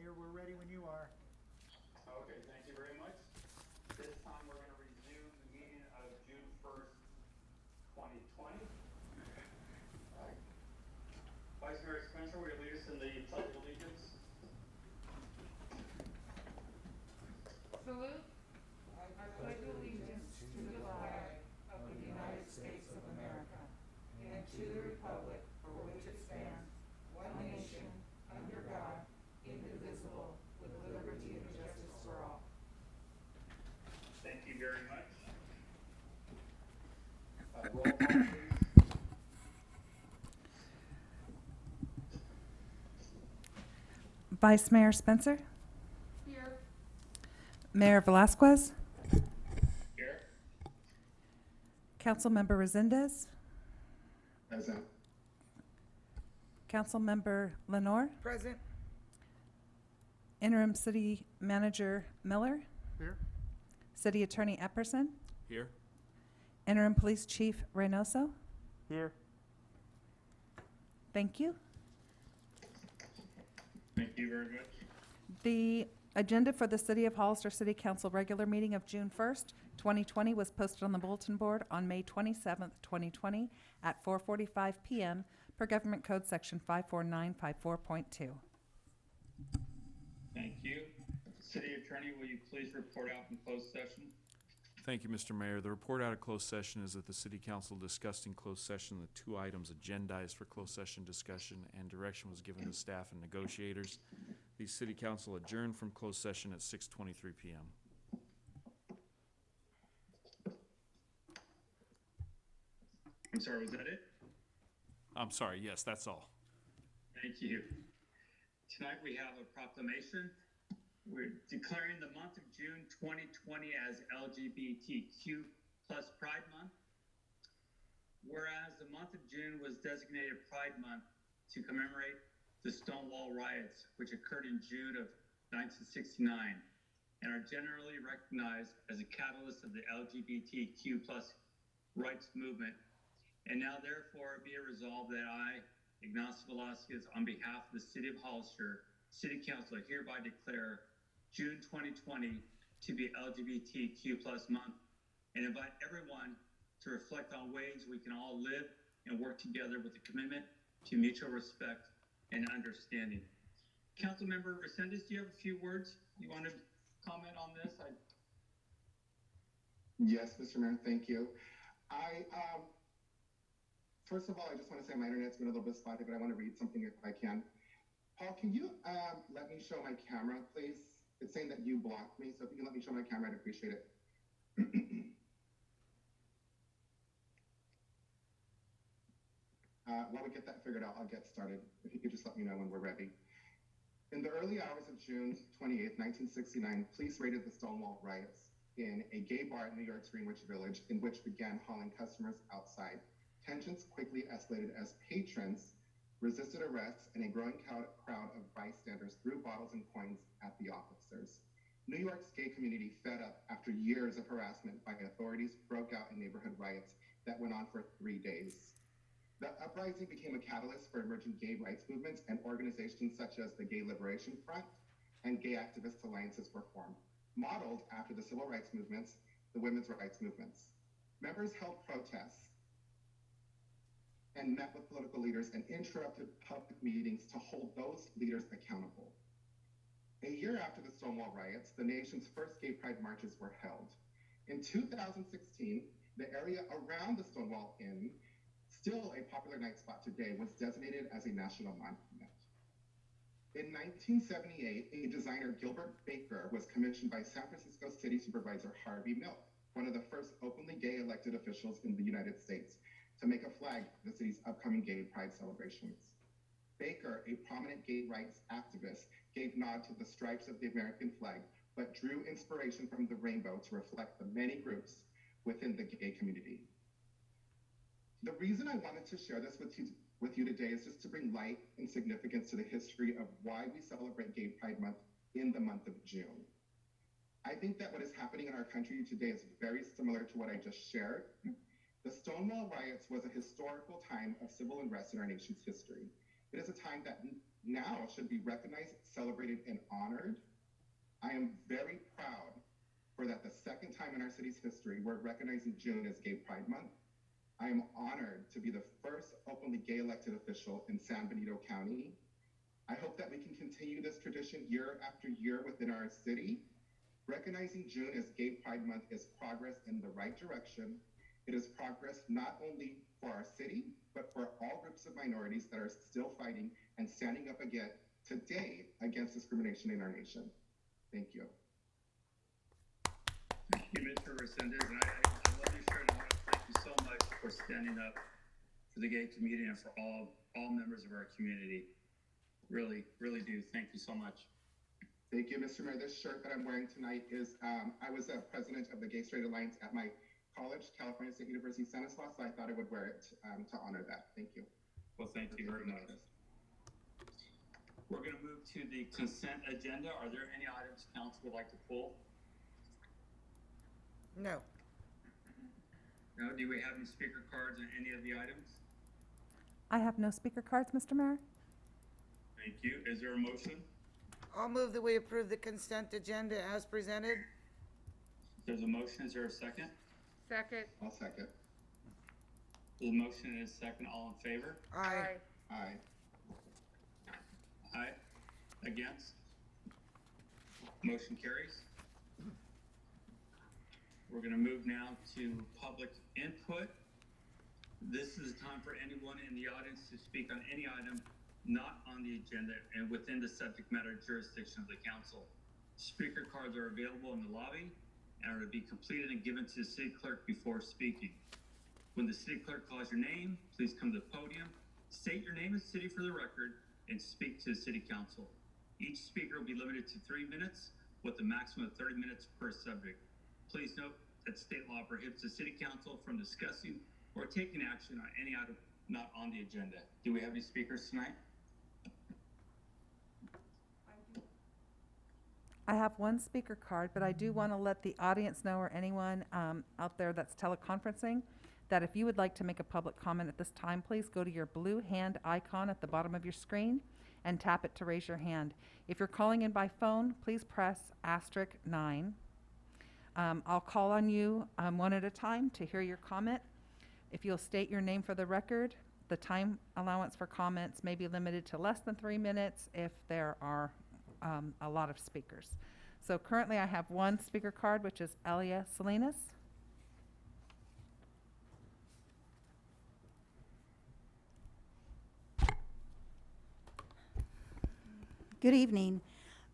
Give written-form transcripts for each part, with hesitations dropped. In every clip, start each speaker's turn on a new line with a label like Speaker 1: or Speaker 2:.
Speaker 1: Mayor, we're ready when you are.
Speaker 2: Okay, thank you very much. This time we're going to resume the meeting of June 1st, 2020. Vice Mayor Spencer, will you lead us in the Pledge of Allegiance?
Speaker 3: Salute. I pledge allegiance to the flag of the United States of America and to the republic for which it stands, one nation, under God, indivisible, with liberty and justice for all.
Speaker 2: Thank you very much. Roll call, please.
Speaker 4: Vice Mayor Spencer,
Speaker 3: Here.
Speaker 4: Mayor Velasquez,
Speaker 2: Here.
Speaker 4: Councilmember Resendez,
Speaker 2: Present.
Speaker 4: Councilmember Lenore,
Speaker 1: Present.
Speaker 4: Interim City Manager Miller,
Speaker 1: Here.
Speaker 4: City Attorney Epperson,
Speaker 5: Here.
Speaker 4: Interim Police Chief Reynoso.
Speaker 1: Here.
Speaker 4: Thank you.
Speaker 2: Thank you very much.
Speaker 4: The agenda for the City of Hollister City Council regular meeting of June 1st, 2020 was posted on the bulletin board on May 27th, 2020 at 4:45 p.m. per Government Code Section 54954.2.
Speaker 2: Thank you. City Attorney, will you please report out in closed session?
Speaker 5: Thank you, Mr. Mayor. The report out of closed session is that the City Council discussed in closed session the two items agendized for closed session discussion, and direction was given to staff and negotiators. The City Council adjourned from closed session at 6:23 p.m.
Speaker 2: I'm sorry, was that it?
Speaker 5: I'm sorry, yes, that's all.
Speaker 2: Thank you. Tonight we have a proclamation. We're declaring the month of June 2020 as LGBTQ plus Pride Month. Whereas the month of June was designated Pride Month to commemorate the Stonewall riots, which occurred in June of 1969 and are generally recognized as a catalyst of the LGBTQ plus rights movement. And now therefore be it resolved that I, Ignacio Velasquez, on behalf of the City of Hollister, City Council, hereby declare June 2020 to be LGBTQ plus month and invite everyone to reflect on ways we can all live and work together with a commitment to mutual respect and understanding. Councilmember Resendez, do you have a few words you want to comment on this?
Speaker 6: Yes, Mr. Mayor, thank you. First of all, I just want to say my internet's been a little bit spotty, but I want to read something if I can. Paul, can you let me show my camera, please? It's saying that you blocked me, so if you can let me show my camera, I'd appreciate it. While we get that figured out, I'll get started. If you could just let me know when we're ready. In the early hours of June 28, 1969, police raided the Stonewall riots in a gay bar in New York's Greenwich Village, in which began hauling customers outside. Tensions quickly escalated as patrons resisted arrests and a growing crowd of bystanders threw bottles and coins at the officers. New York's gay community, fed up after years of harassment by authorities, broke out in neighborhood riots that went on for 3 days. The uprising became a catalyst for emerging gay rights movements, and organizations such as the Gay Liberation Front and Gay Activist Alliances were formed, modeled after the civil rights movements, the women's rights movements. Members held protests and met with political leaders and interrupted public meetings to hold those leaders accountable. A year after the Stonewall riots, the nation's first gay pride marches were held. In 2016, the area around the Stonewall Inn, still a popular night spot today, was designated as a national monument. In 1978, a designer, Gilbert Baker, was commissioned by San Francisco City Supervisor Harvey Milk, one of the first openly gay elected officials in the United States, to make a flag for the city's upcoming gay pride celebrations. Baker, a prominent gay rights activist, gave nod to the stripes of the American flag, but drew inspiration from the rainbow to reflect the many groups within the gay community. The reason I wanted to share this with you today is just to bring light and significance to the history of why we celebrate Gay Pride Month in the month of June. I think that what is happening in our country today is very similar to what I just shared. The Stonewall riots was a historical time of civil unrest in our nation's history. It is a time that now should be recognized, celebrated, and honored. I am very proud for that the second time in our city's history we're recognizing June as Gay Pride Month. I am honored to be the first openly gay elected official in San Benito County. I hope that we can continue this tradition year after year within our city. Recognizing June as Gay Pride Month is progress in the right direction. It is progress not only for our city, but for all groups of minorities that are still fighting and standing up again today against discrimination in our nation. Thank you.
Speaker 2: Thank you, Mr. Resendez, and I love your shirt. I want to thank you so much for standing up for the gay community and for all members of our community. Really, really do. Thank you so much.
Speaker 6: Thank you, Mr. Mayor. This shirt that I'm wearing tonight is, I was a president of the Gay Straight Alliance at my college, California State University, Stanislaus, so I thought I would wear it to honor that. Thank you.
Speaker 2: Well, thank you very much. We're going to move to the consent agenda. Are there any items council would like to pull?
Speaker 3: No.
Speaker 2: No. Do we have any speaker cards on any of the items?
Speaker 4: I have no speaker cards, Mr. Mayor.
Speaker 2: Thank you. Is there a motion?
Speaker 3: I'll move that we approve the consent agenda as presented.
Speaker 2: There's a motion. Is there a second?
Speaker 7: Second.
Speaker 6: I'll second.
Speaker 2: There's a motion and a second. All in favor?
Speaker 3: Aye.
Speaker 6: Aye.
Speaker 2: Aye. Against? Motion carries. We're going to move now to public input. This is a time for anyone in the audience to speak on any item not on the agenda and within the subject matter jurisdiction of the council. Speaker cards are available in the lobby and are to be completed and given to the city clerk before speaking. When the city clerk calls your name, please come to the podium, state your name and city for the record, and speak to the city council. Each speaker will be limited to 3 minutes with a maximum of 30 minutes per subject. Please note that state law prohibits the city council from discussing or taking action on any item not on the agenda. Do we have any speakers tonight?
Speaker 4: I have one speaker card, but I do want to let the audience know, or anyone out there that's teleconferencing, that if you would like to make a public comment at this time, please go to your blue hand icon at the bottom of your screen and tap it to raise your hand. If you're calling in by phone, please press *9. I'll call on you one at a time to hear your comment. If you'll state your name for the record, the time allowance for comments may be limited to less than 3 minutes if there are a lot of speakers. So currently I have one speaker card, which is Elia Salinas.
Speaker 8: Good evening.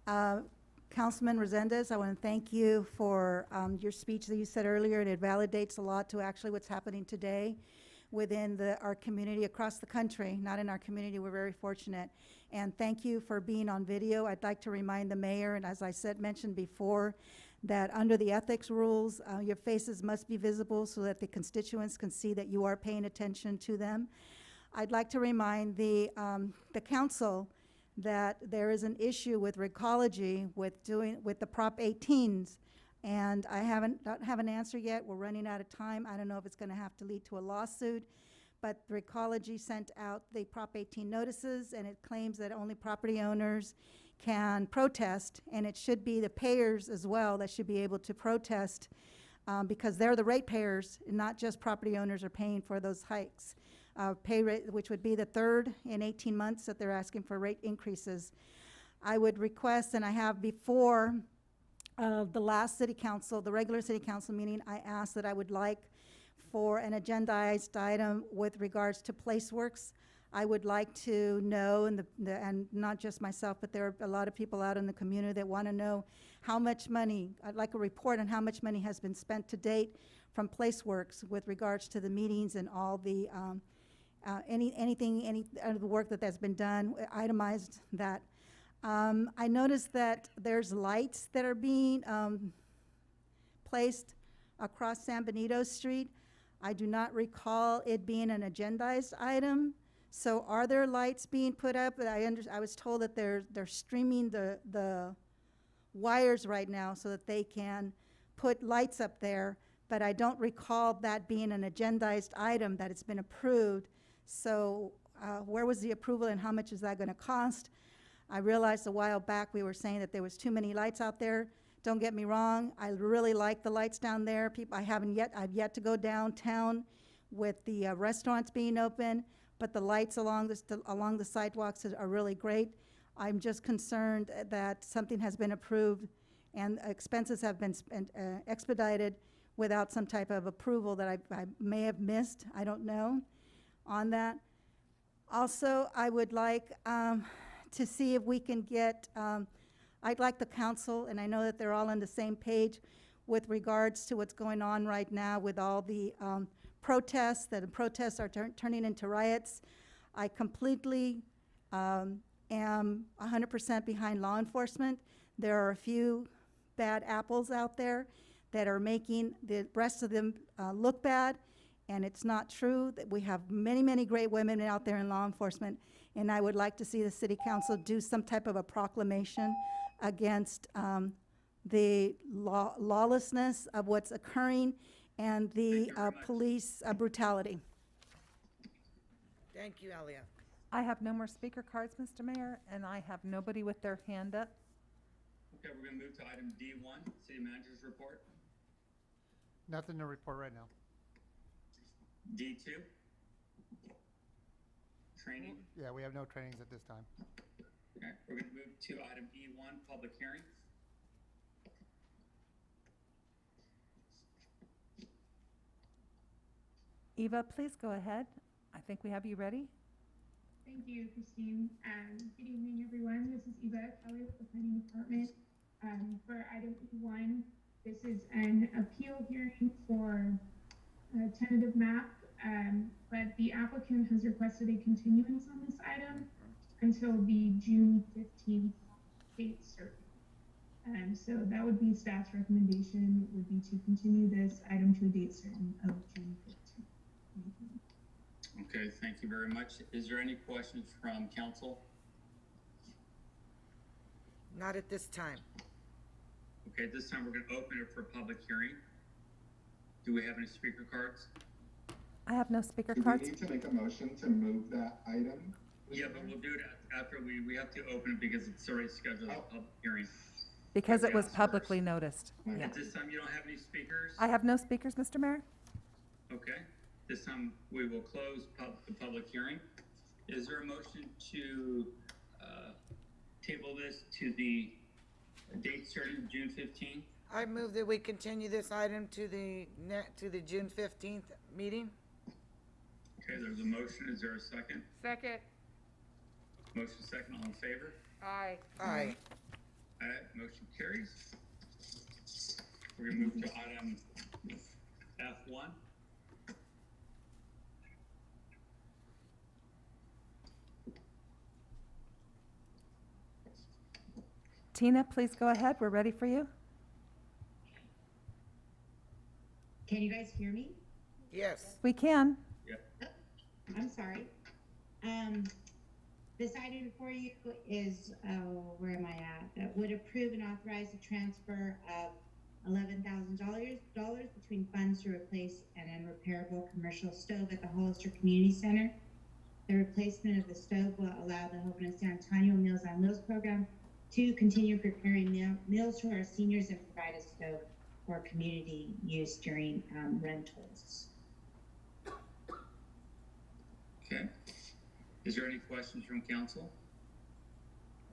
Speaker 8: Councilman Resendez, I want to thank you for your speech that you said earlier, and it validates a lot to actually what's happening today within our community across the country. Not in our community, we're very fortunate. And thank you for being on video. I'd like to remind the mayor, and as I mentioned before, that under the ethics rules, your faces must be visible so that the constituents can see that you are paying attention to them. I'd like to remind the council that there is an issue with Recology with the Prop 18s, and I don't have an answer yet. We're running out of time. I don't know if it's going to have to lead to a lawsuit, but Recology sent out the Prop 18 notices, and it claims that only property owners can protest, and it should be the payers as well that should be able to protest because they're the ratepayers, and not just property owners are paying for those hikes. Pay rate, which would be the third in 18 months that they're asking for rate increases. I would request, and I have before the last city council, the regular city council meeting, I asked that I would like for an agendized item with regards to PlaceWorks. I would like to know, and not just myself, but there are a lot of people out in the community that want to know how much money, I'd like a report on how much money has been spent to date from PlaceWorks with regards to the meetings and all the any of the work that's been done, itemized that. I noticed that there's lights that are being placed across San Benito Street. I do not recall it being an agendized item. So are there lights being put up? I was told that they're streaming the wires right now so that they can put lights up there, but I don't recall that being an agendized item, that it's been approved. So where was the approval and how much is that gonna cost? I realized a while back we were saying that there was too many lights out there. Don't get me wrong, I really like the lights down there. I've yet to go downtown with the restaurants being open, but the lights along the sidewalks are really great. I'm just concerned that something has been approved and expenses have been expedited without some type of approval that I may have missed, I don't know, on that. Also, I would like to see if we can get, I'd like the council, and I know that they're all on the same page with regards to what's going on right now with all the protests, that the protests are turning into riots. I completely am 100% behind law enforcement. There are a few bad apples out there that are making the rest of them look bad, and it's not true. That we have many, many great women out there in law enforcement, and I would like to see the city council do some type of a proclamation against the lawlessness of what's occurring and the police brutality.
Speaker 3: Thank you, Alia.
Speaker 4: I have no more speaker cards, Mr. Mayor, and I have nobody with their hand up.
Speaker 2: Okay, we're gonna move to item D1, city manager's report.
Speaker 1: Nothing to report right now.
Speaker 2: D2, training.
Speaker 1: Yeah, we have no trainings at this time.
Speaker 2: Okay, we're gonna move to item E1, public hearings.
Speaker 4: Eva, please go ahead. I think we have you ready.
Speaker 7: Thank you, Christine. Good evening, everyone. This is Eva Kelly with the Planning Department. For item E1, this is an appeal hearing for a tentative map, but the applicant has requested a continuance on this item until the June 15th date certain. So that would be staff's recommendation, would be to continue this item to a date certain of June 15th.
Speaker 2: Okay, thank you very much. Is there any questions from council?
Speaker 3: Not at this time.
Speaker 2: Okay, at this time, we're gonna open it for public hearing. Do we have any speaker cards?
Speaker 4: I have no speaker
Speaker 6: Do we
Speaker 4: cards.
Speaker 6: need to make a motion to move that item?
Speaker 2: Yeah, but we'll do it after we have to open it because it's already scheduled as a public hearing.
Speaker 4: Because it was
Speaker 2: Yes,
Speaker 4: publicly
Speaker 2: first.
Speaker 4: noticed. Yeah.
Speaker 2: At this time, you don't have any speakers?
Speaker 4: I have no speakers, Mr. Mayor.
Speaker 2: Okay, this time we will close the public hearing. Is there a motion to table this to the date certain, June 15th?
Speaker 3: I move that we continue this item to the June 15th meeting.
Speaker 2: Okay, there's a motion. Is there a second?
Speaker 9: Second.
Speaker 2: Motion second, all in favor?
Speaker 9: Aye.
Speaker 3: Aye.
Speaker 2: All right, motion carries. We're gonna move to item F1.
Speaker 4: Tina, please go ahead. We're ready for you.
Speaker 10: Can you guys hear me?
Speaker 3: Yes.
Speaker 4: We can.
Speaker 10: I'm sorry. This item before you is, where am I at? Would approve and authorize the transfer of $11,000 between funds to replace an unrepairable commercial stove at the Hollister Community Center. The replacement of the stove will allow the Hogan San Antonio Meals on Wheels program to continue preparing meals to our seniors and provide a stove for community use during rentals.
Speaker 2: Okay. Is there any questions from council?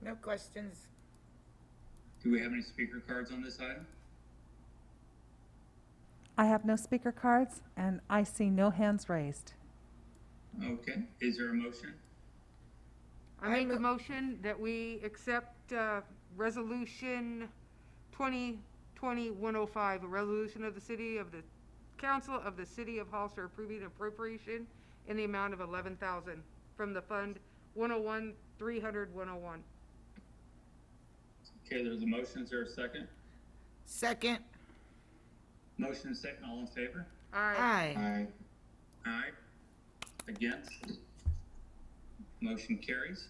Speaker 3: No questions.
Speaker 2: Do we have any speaker cards on this item?
Speaker 4: I have no speaker cards, and I see no hands raised.
Speaker 2: Okay, is there a motion?
Speaker 9: I make a motion that we accept resolution 2020-105, a resolution of the council of the city of Hollister approving appropriation in the amount of $11,000 from the fund 101-300-101.
Speaker 2: Okay, there's a motion. Is there a second?
Speaker 3: Second.
Speaker 2: Motion is second. All in favor?
Speaker 9: Aye.
Speaker 3: Aye.
Speaker 6: Aye.
Speaker 2: Aye. Against? Motion carries.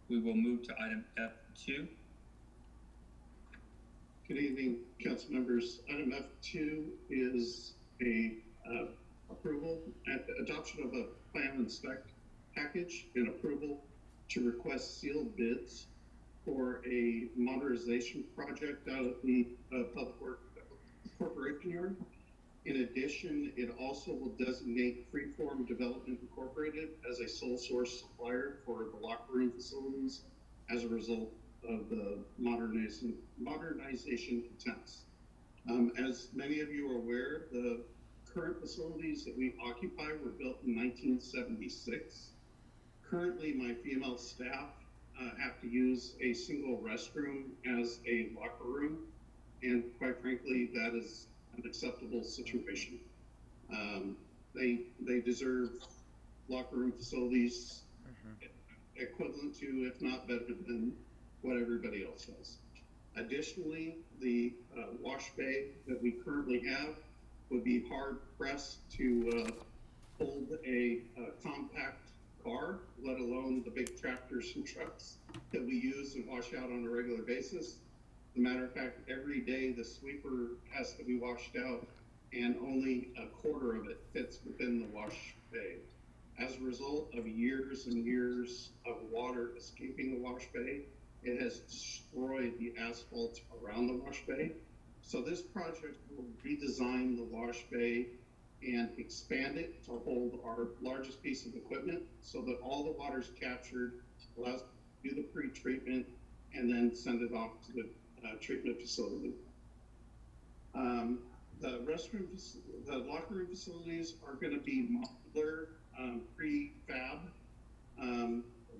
Speaker 2: We will move to item F2.
Speaker 11: Good evening, council members. Item F2 is a approval at the adoption of a plan and spec package and approval to request sealed bids for a modernization project out of the Public Works Corporation yard. In addition, it also will designate Freeform Development Incorporated as a sole source supplier for the locker room facilities as a result of the modernization attempts. As many of you are aware, the current facilities that we occupy were built in 1976. Currently, my female staff have to use a single restroom as a locker room, and quite frankly, that is an acceptable situation. They deserve locker room facilities equivalent to, if not better than, what everybody else has. Additionally, the wash bay that we currently have would be hard pressed to hold a compact car, let alone the big tractors and trucks that we use and wash out on a regular basis. As a matter of fact, every day the sweeper has to be washed out and only a quarter of it fits within the wash bay. As a result of years and years of water escaping the wash bay, it has destroyed the asphalt around the wash bay. So this project will redesign the wash bay and expand it to hold our largest piece of equipment so that all the water is captured, allows us to do the pre-treatment, and then send it off to the treatment facility. The locker room facilities are going to be modular, prefab.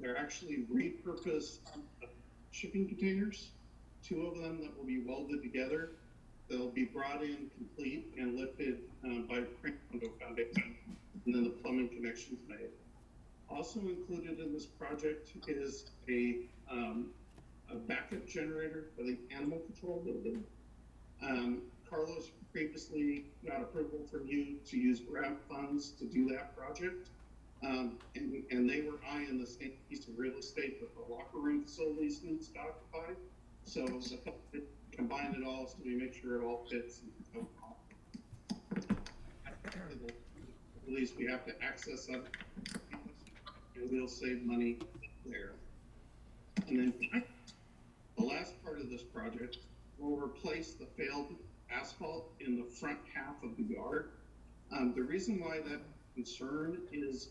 Speaker 11: They're actually repurposed shipping containers, 2 of them that will be welded together. They'll be brought in complete and lifted by crane onto a foundation, and then the plumbing connections made. Also included in this project is a backup generator for the animal control building. Carlos previously got approval from you to use grant funds to do that project. And they were eyeing the same piece of real estate that the locker room facilities needs to occupy. So combine it all so we make sure it all fits. At least we have to access that, and we'll save money there. And then the last part of this project will replace the failed asphalt in the front half of the yard. The reason why that concern is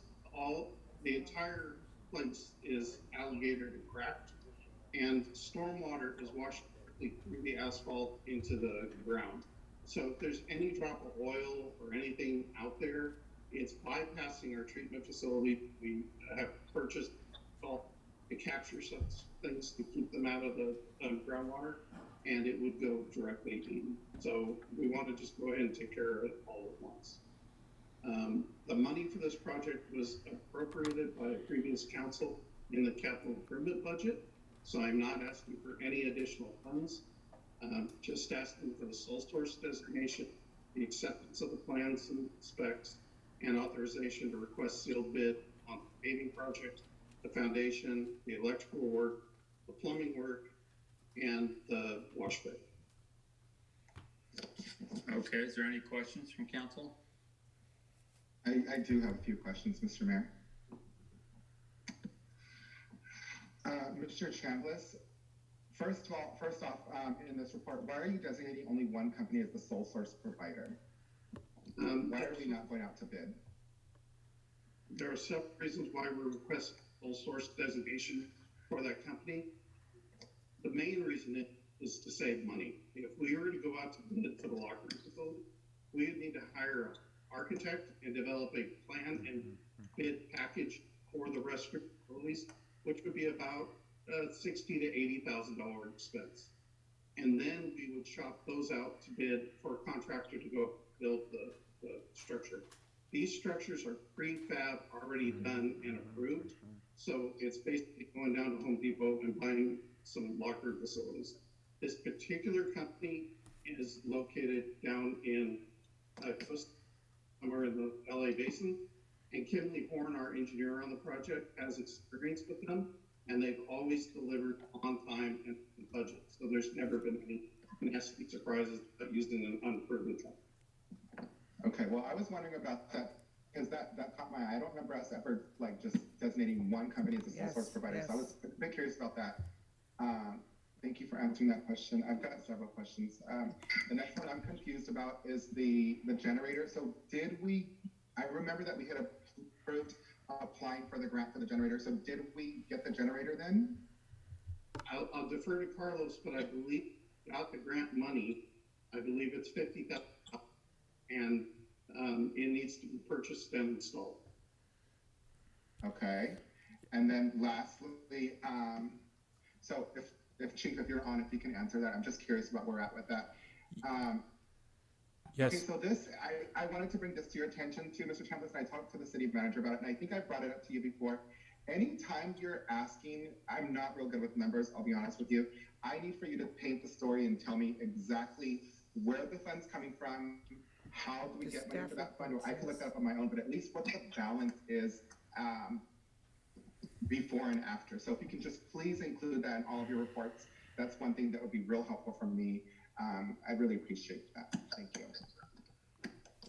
Speaker 11: the entire place is alligator and cracked, and stormwater is washed directly through the asphalt into the ground. So if there's any drop of oil or anything out there, it's bypassing our treatment facility. We have purchased salt to capture such things to keep them out of the groundwater, and it would go directly in. So we want to just go ahead and take care of it all at once. The money for this project was appropriated by a previous council in the capital improvement budget, so I'm not asking for any additional funds, just asking for the sole source designation, the acceptance of the plans and specs, and authorization to request sealed bid on the paving project, the foundation, the electrical work, the plumbing work, and the wash bay.
Speaker 2: Okay, is there any questions from council?
Speaker 6: I do have a few questions, Mr. Mayor. Mr. Chambliss, first off, in this report, why are you designating only one company as the sole source provider? Why are we not going out to bid?
Speaker 11: There are several reasons why we're requesting sole source designation for that company. The main reason is to save money. If we were to go out to bid for the locker room facility, we would need to hire an architect and develop a plan and bid package for the restroom facilities, which would be about $60,000 to $80,000 expense. And then we would shop those out to bid for a contractor to go build the structure. These structures are prefab, already done and approved. So it's basically going down to Home Depot and buying some locker facilities. This particular company is located down in somewhere in the LA basin, and Kimley Horn, our engineer on the project, has experience with them, and they've always delivered on time and budget. So there's never been any nasty surprises about using an unproven company.
Speaker 6: Okay, well, I was wondering about that because that caught my eye. I don't remember us ever like just designating one company as a sole source provider. So I was a bit curious about that. Thank you for answering that question. I've got several questions. The next one I'm confused about is the generator. So I remember that we had approved applying for the grant for the generator. So did we get the generator then?
Speaker 11: I'll defer to Carlos, but I believe without the grant money, I believe it's $50,000, and it needs to be purchased and installed.
Speaker 6: Okay. And then lastly, so if Chief, if you're on, if you can answer that, I'm just curious about where we're at with that.
Speaker 12: Yes.
Speaker 6: Okay, so I wanted to bring this to your attention too, Mr. Chambliss, and I talked to the city manager about it, and I think I brought it up to you before. Anytime you're asking, I'm not real good with numbers, I'll be honest with you. I need for you to paint the story and tell me exactly where the fund's coming from, how do we get money for that fund, or I can look that up on my own, but at least what the balance is before and after. So if you can just please include that in all of your reports, that's one thing that would be real helpful for me. I really appreciate that. Thank you.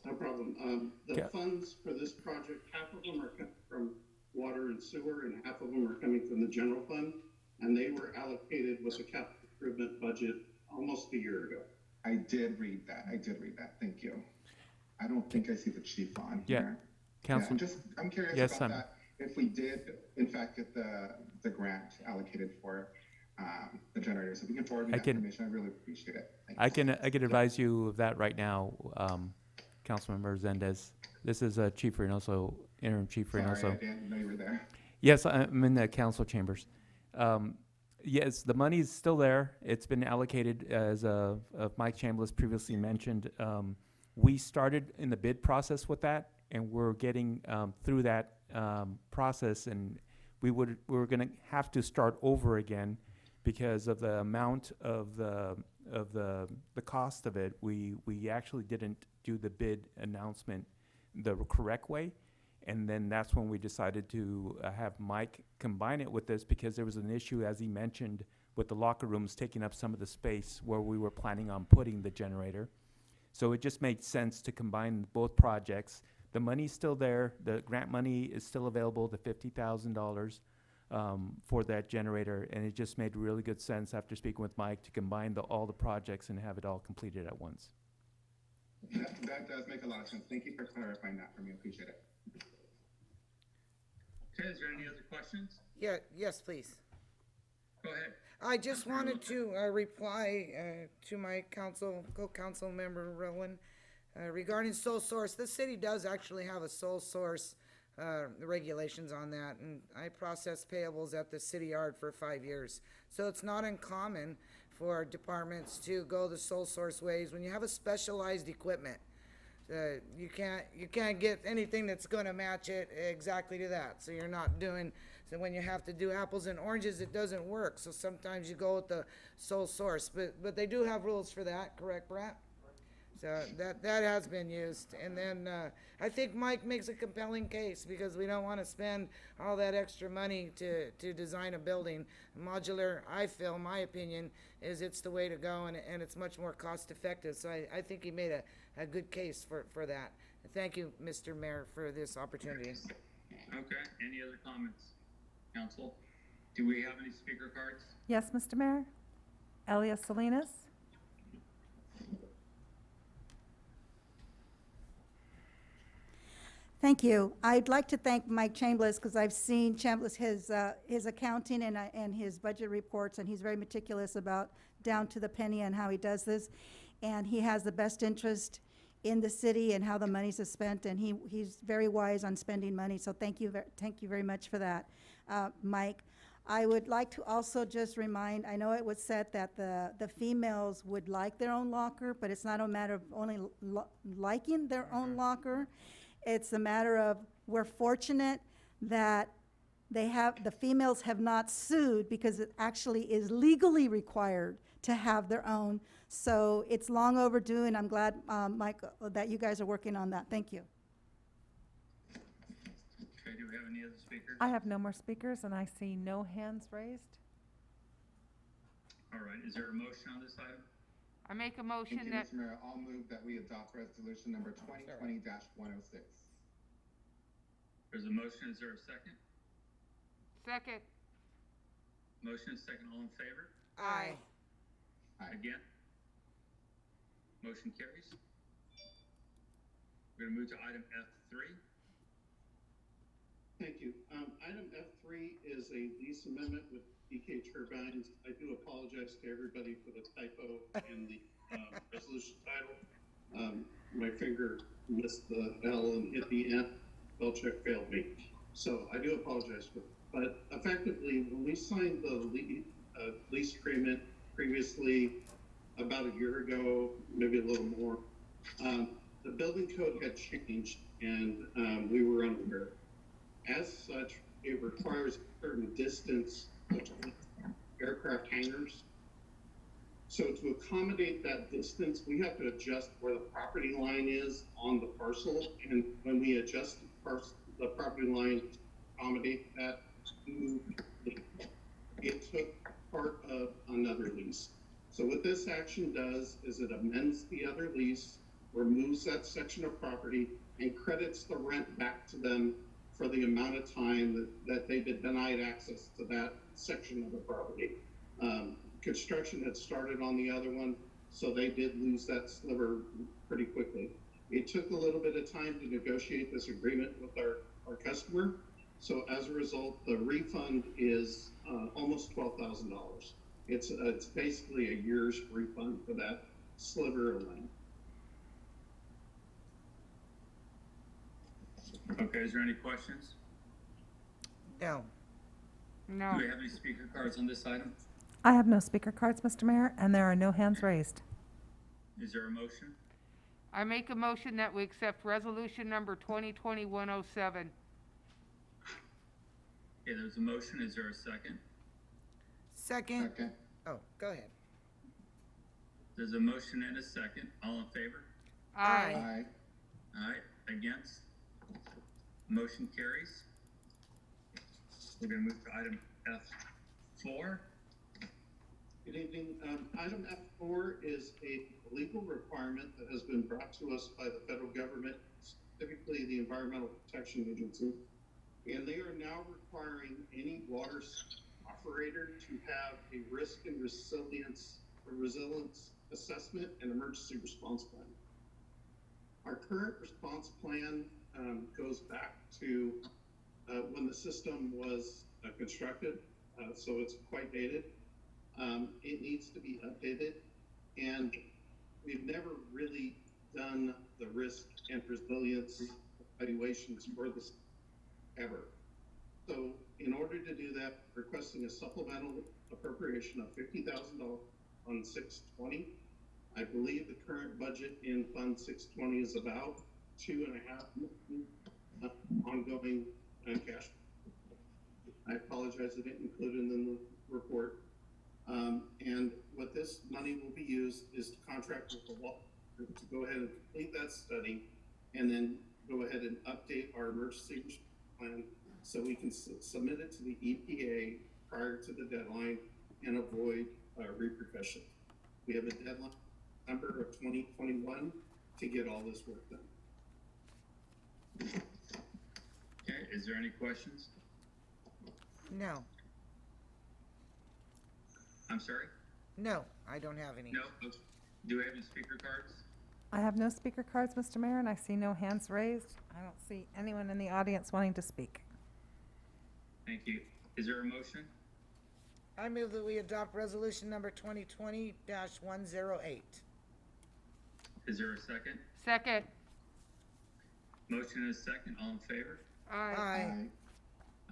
Speaker 11: No problem. The funds for this project, half of them are coming from water and sewer, and half of them are coming from the general fund, and they were allocated with the capital improvement budget almost a year ago.
Speaker 6: I did read that. Thank you. I don't think I see the chief on here.
Speaker 12: Council.
Speaker 6: I'm curious
Speaker 12: Yes,
Speaker 6: about that. If we did, in fact, get the grant allocated for the generators, if we can forward me that information, I really appreciate it.
Speaker 12: I can advise you of that right now, Councilmember Zendez. This is Chief Reynoso, Interim Chief Reynoso.
Speaker 6: Sorry, I didn't know you were there.
Speaker 12: Yes, I'm in the council chambers. Yes, the money's still there. It's been allocated, as Mike Chambliss previously mentioned. We started in the bid process with that, and we're getting through that process, and we're going to have to start over again because of the amount of the cost of it. We actually didn't do the bid announcement the correct way. And then that's when we decided to have Mike combine it with this, because there was an issue, as he mentioned, with the locker rooms taking up some of the space where we were planning on putting the generator. So it just made sense to combine both projects. The money's still there. The grant money is still available, the $50,000 for that generator. And it just made really good sense after speaking with Mike to combine all the projects and have it all completed at once.
Speaker 6: That does make a lot of sense. Thank you for clarifying that for me. I appreciate it.
Speaker 2: Okay, is there any other questions?
Speaker 9: Yes, please.
Speaker 2: Go ahead.
Speaker 9: I just wanted to reply to my co-council member Rowan regarding sole source. The city does actually have a sole source regulations on that, and I processed payables at the city yard for 5 years. So it's not uncommon for departments to go the sole source ways when you have a specialized equipment. You can't get anything that's going to match it exactly to that. So you're not doing. So when you have to do apples and oranges, it doesn't work. So sometimes you go with the sole source, but they do have rules for that, correct, Brett? So that has been used. And then I think Mike makes a compelling case, because we don't want to spend all that extra money to design a building. Modular, I feel, my opinion, is it's the way to go, and it's much more cost effective. So I think he made a good case for that. Thank you, Mr. Mayor, for this opportunity.
Speaker 2: Okay, any other comments, council? Do we have any speaker cards?
Speaker 4: Yes, Mr. Mayor? Elias Salinas?
Speaker 8: Thank you. I'd like to thank Mike Chambliss, because I've seen Chambliss, his accounting and his budget reports, and he's very meticulous about down to the penny and how he does this. And he has the best interest in the city and how the monies are spent, and he's very wise on spending money. So thank you very much for that, Mike. I would like to also just remind, I know it was said that the females would like their own locker, but it's not a matter of only liking their own locker. It's a matter of, we're fortunate that the females have not sued, because it actually is legally required to have their own. So it's long overdue, and I'm glad, Mike, that you guys are working on that. Thank you.
Speaker 2: Okay, do we have any other speakers?
Speaker 4: I have no more speakers, and I see no hands raised.
Speaker 2: All right, is there a motion on this item?
Speaker 9: I make a motion
Speaker 6: Thank you,
Speaker 9: that.
Speaker 6: Mr. Mayor. I'll move that we adopt resolution number 2020-106.
Speaker 2: There's a motion, is there a second?
Speaker 3: Second.
Speaker 2: Motion is second, all in favor?
Speaker 3: Aye.
Speaker 2: Again? Motion carries. We're gonna move to item F3.
Speaker 11: Thank you. Item F3 is a lease amendment with DK Turbines. I do apologize to everybody for the typo in the resolution title. My finger missed the L and hit the N. Spell check failed me. So I do apologize for that. But effectively, when we signed the lease agreement previously, about a year ago, maybe a little more, the building code had changed and we were unaware. As such, it requires a certain distance between aircraft hangars. So to accommodate that distance, we have to adjust where the property line is on the parcel. And when we adjust the property line to accommodate that, it took part of another lease. So what this action does is it amends the other lease, removes that section of property, and credits the rent back to them for the amount of time that they've been denied access to that section of the property. Construction had started on the other one, so they did lose that sliver pretty quickly. It took a little bit of time to negotiate this agreement with our customer. So as a result, the refund is almost $12,000. It's basically a year's refund for that sliver of land.
Speaker 2: Okay, is there any questions?
Speaker 9: No.
Speaker 3: No.
Speaker 2: Do we have any speaker cards on this item?
Speaker 4: I have no speaker cards, Mr. Mayor, and there are no hands raised.
Speaker 2: Is there a motion?
Speaker 3: I make a motion that we accept resolution number 2020-107.
Speaker 2: Okay, there's a motion, is there a second?
Speaker 9: Second. Oh, go ahead.
Speaker 2: There's a motion and a second, all in favor?
Speaker 3: Aye.
Speaker 2: Aye, against? Motion carries. We're gonna move to item F4.
Speaker 11: Good evening. Item F4 is a legal requirement that has been brought to us by the federal government, specifically the Environmental Protection Agency. And they are now requiring any water operator to have a risk and resilience assessment and emergency response plan. Our current response plan goes back to when the system was constructed, so it's quite dated. It needs to be updated, and we've never really done the risk and resilience evaluations for this ever. So in order to do that, requesting a supplemental appropriation of $50,000 on 620. I believe the current budget in Fund 620 is about $2.5 million ongoing cash. I apologize, I didn't include it in the report. And what this money will be used is to contract with the law to go ahead and complete that study and then go ahead and update our emergency response plan so we can submit it to the EPA prior to the deadline and avoid repercussion. We have a deadline number of 2021 to get all this work done.
Speaker 2: Okay, is there any questions?
Speaker 9: No.
Speaker 2: I'm sorry?
Speaker 9: No, I don't have any.
Speaker 2: No? Do we have any speaker cards?
Speaker 4: I have no speaker cards, Mr. Mayor, and I see no hands raised. I don't see anyone in the audience wanting to speak.
Speaker 2: Thank you. Is there a motion?
Speaker 9: I move that we adopt resolution number 2020-108.
Speaker 2: Is there a second?
Speaker 3: Second.
Speaker 2: Motion is second, all in favor?
Speaker 3: Aye.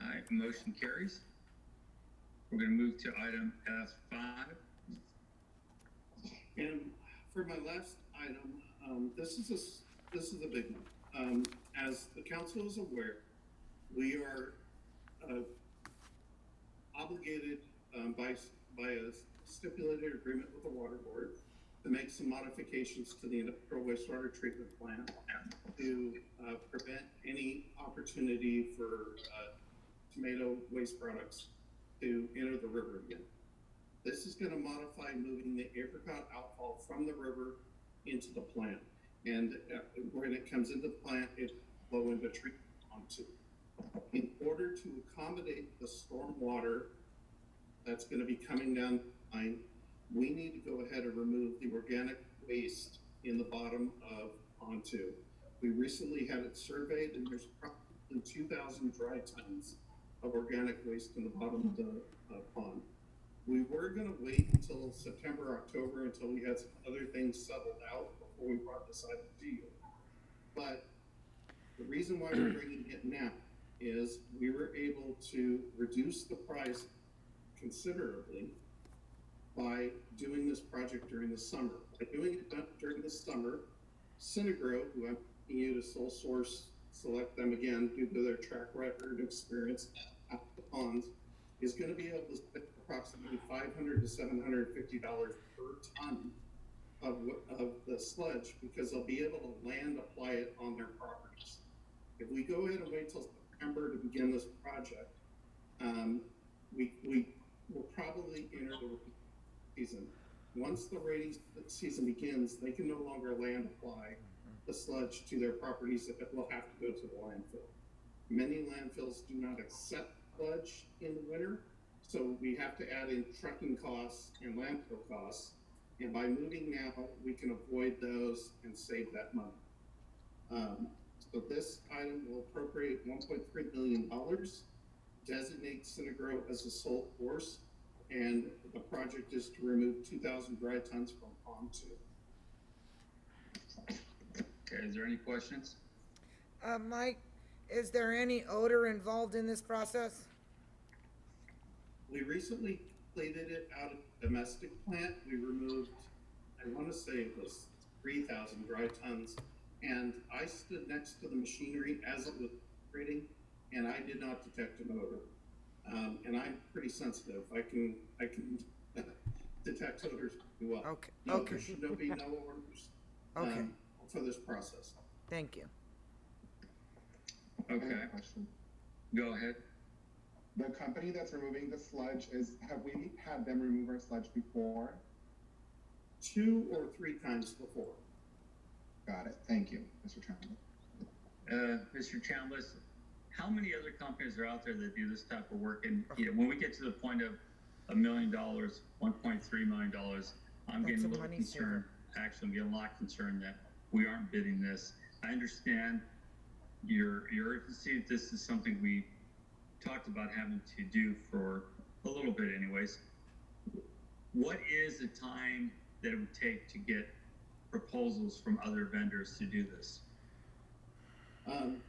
Speaker 2: Aye, motion carries. We're gonna move to item F5.
Speaker 11: And for my last item, this is a big one. As the council is aware, we are obligated by a stipulated agreement with the water board to make some modifications to the industrial wastewater treatment plant to prevent any opportunity for tomato waste products to enter the river again. This is going to modify moving the apricot outfall from the river into the plant. And when it comes into the plant, it will flow into treatment onto. In order to accommodate the stormwater that's gonna be coming down the line, we need to go ahead and remove the organic waste in the bottom of pond 2. We recently had it surveyed, and there's probably 2,000 dry tons of organic waste in the bottom of the pond. We were gonna wait until September, October, until we had some other things settled out before we brought this item to you. But the reason why we're bringing it now is we were able to reduce the price considerably by doing this project during the summer. By doing it during the summer, Synagro, who I'm asking you to sole source select them again due to their track record experience at the ponds, is going to be able to spend approximately $500 to $750 per ton of the sludge, because they'll be able to land apply it on their properties. If we go ahead and wait till September to begin this project, we will probably enter the season. Once the rainy season begins, they can no longer land apply the sludge to their properties. It will have to go to the landfill. Many landfills do not accept sludge in the winter, so we have to add in trucking costs and landfill costs. And by moving now, we can avoid those and save that money. So this item will appropriate $1.3 million, designate Synagro as a sole source, and the project is to remove 2,000 dry tons from pond 2.
Speaker 2: Okay, is there any questions?
Speaker 9: Mike, is there any odor involved in this process?
Speaker 11: We recently completed it out of a domestic plant. We removed, I want to say it was 3,000 dry tons. And I stood next to the machinery as it was operating, and I did not detect an odor. And I'm pretty sensitive. I can detect odors pretty well.
Speaker 9: Okay.
Speaker 11: No,
Speaker 9: Okay.
Speaker 11: there should be no odors
Speaker 9: Okay.
Speaker 11: for this process.
Speaker 9: Thank you.
Speaker 2: Okay, go ahead.
Speaker 6: The company that's removing the sludge have we had them remove our sludge before?
Speaker 11: 2 or 3 times before.
Speaker 6: Got it. Thank you, Mr. Chairman.
Speaker 2: Mr. Chambliss, how many other companies are out there that do this type of work? And when we get to the point of $1 million, $1.3 million, I'm getting a little concerned. Actually, I'm getting a lot concerned that we aren't bidding this. I understand your urgency. This is something we talked about having to do for a little bit anyways. What is the time that it would take to get proposals from other vendors to do this?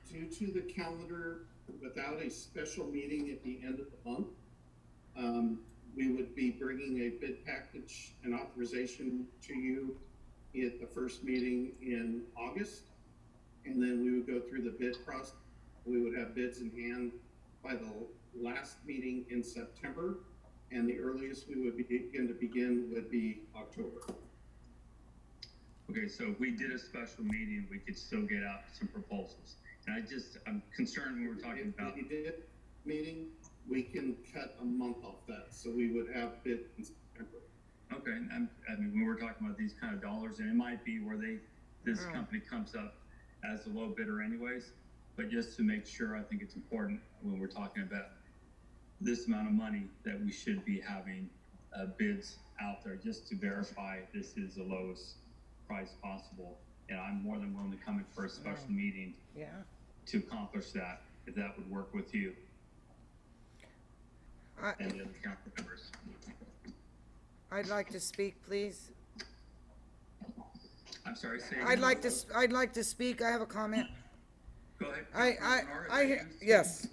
Speaker 11: Due to the calendar, without a special meeting at the end of the month, we would be bringing a bid package and authorization to you at the first meeting in August. And then we would go through the bid process. We would have bids in hand by the last meeting in September. And the earliest we would begin would be October.
Speaker 2: Okay, so if we did a special meeting, we could still get out some proposals. And I'm concerned when we're talking about.
Speaker 11: If we did meeting, we can cut a month off that, so we would have bids in September.
Speaker 2: Okay, I mean, when we're talking about these kind of dollars, and it might be where this company comes up as the low bidder anyways, but just to make sure, I think it's important when we're talking about this amount of money that we should be having bids out there just to verify this is the lowest price possible. And I'm more than willing to come in for a special meeting to accomplish that, if that would work with you and the other council members.
Speaker 9: I'd like to speak, please.
Speaker 2: I'm sorry, say
Speaker 9: I'd like to speak. I have a comment.
Speaker 2: Go ahead.
Speaker 9: Yes,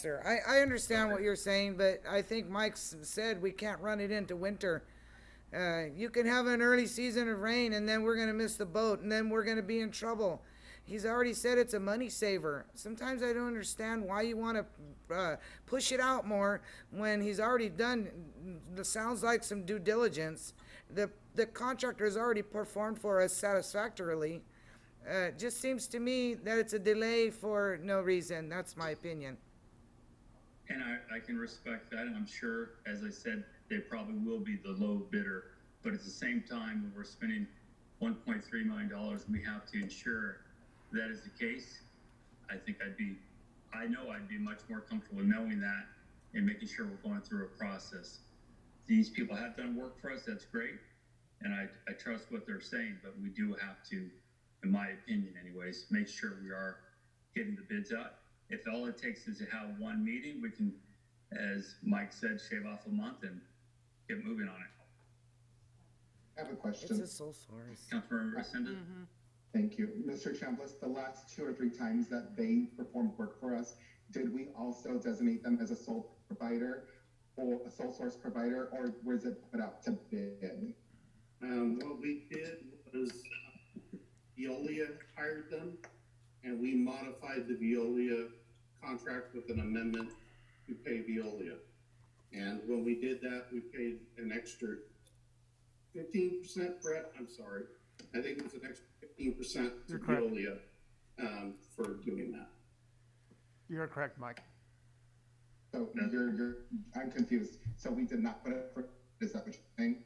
Speaker 9: sir. I understand what you're saying, but I think Mike's said we can't run it into winter. You can have an early season of rain, and then we're gonna miss the boat, and then we're gonna be in trouble. He's already said it's a money saver. Sometimes I don't understand why you want to push it out more when he's already done. Sounds like some due diligence. The contractor has already performed for us satisfactorily. Just seems to me that it's a delay for no reason. That's my opinion.
Speaker 2: And I can respect that, and I'm sure, as I said, they probably will be the low bidder. But at the same time, when we're spending $1.3 million, we have to ensure that is the case. I think I'd be I know I'd be much more comfortable knowing that and making sure we're going through a process. These people have done work for us, that's great, and I trust what they're saying, but we do have to, in my opinion anyways, make sure we are getting the bids out. If all it takes is to have one meeting, we can, as Mike said, shave off a month and get moving on it.
Speaker 6: I have a
Speaker 9: It's
Speaker 6: question.
Speaker 9: a sole source.
Speaker 2: Councilmember Resendez?
Speaker 6: Thank you. Mr. Chambliss, the last 2 or 3 times that they performed work for us, did we also designate them as a sole provider or a sole source provider, or was it put out to bid?
Speaker 11: What we did was Veolia hired them, and we modified the Veolia contract with an amendment to pay Veolia. And when we did that, we paid an extra 15%, Brett, I'm sorry. I think it was an extra 15% to
Speaker 1: You're correct.
Speaker 11: Veolia, for doing that.
Speaker 1: You're correct, Mike.
Speaker 6: So I'm confused. So we did not put it for, is that what you're saying?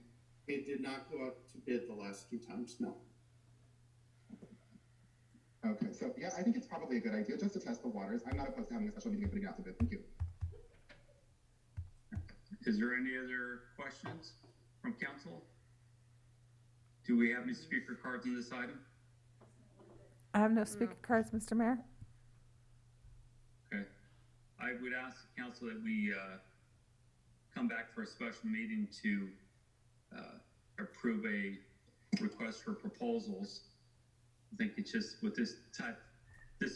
Speaker 11: It did not go out to bid the last 2 times, no.
Speaker 6: Okay, so yeah, I think it's probably a good idea just to test the waters. I'm not opposed to having a special meeting and putting it out to bid. Thank you.
Speaker 2: Is there any other questions from council? Do we have any speaker cards on this item?
Speaker 4: I have no speaker cards, Mr. Mayor.
Speaker 2: Okay. I would ask the council that we come back for a special meeting to approve a request for proposals. I think it's just with this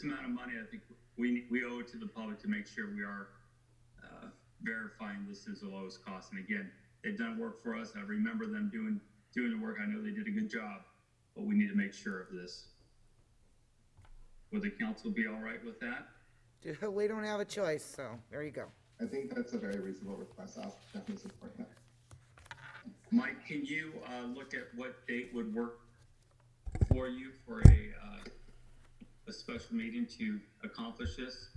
Speaker 2: amount of money, I think we owe it to the public to make sure we are verifying this is the lowest cost. And again, they've done work for us. I remember them doing the work. I know they did a good job, but we need to make sure of this. Would the council be all right with that?
Speaker 9: We don't have a choice, so there you go.
Speaker 6: I think that's a very reasonable request. I'll definitely support that.
Speaker 2: Mike, can you look at what date would work for you for a special meeting to accomplish this?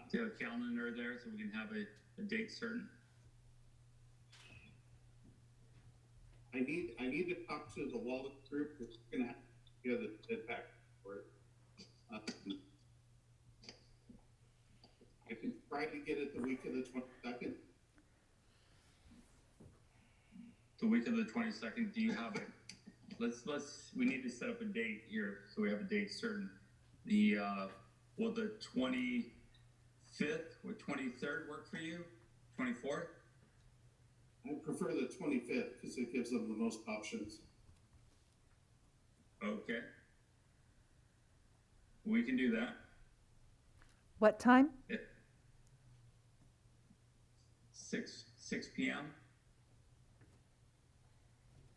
Speaker 2: Do you have a calendar there so we can have a date certain?
Speaker 11: I need to talk to the Walden group, which is gonna have to get the bid pack for it. I can try to get it the week of the 22nd.
Speaker 2: The week of the 22nd, do you have it? We need to set up a date here, so we have a date certain. Will the 25th or 23rd work for you? 24th?
Speaker 11: I prefer the 25th because it gives them the most options.
Speaker 2: Okay. We can do that.
Speaker 4: What time?
Speaker 2: 6 p.m.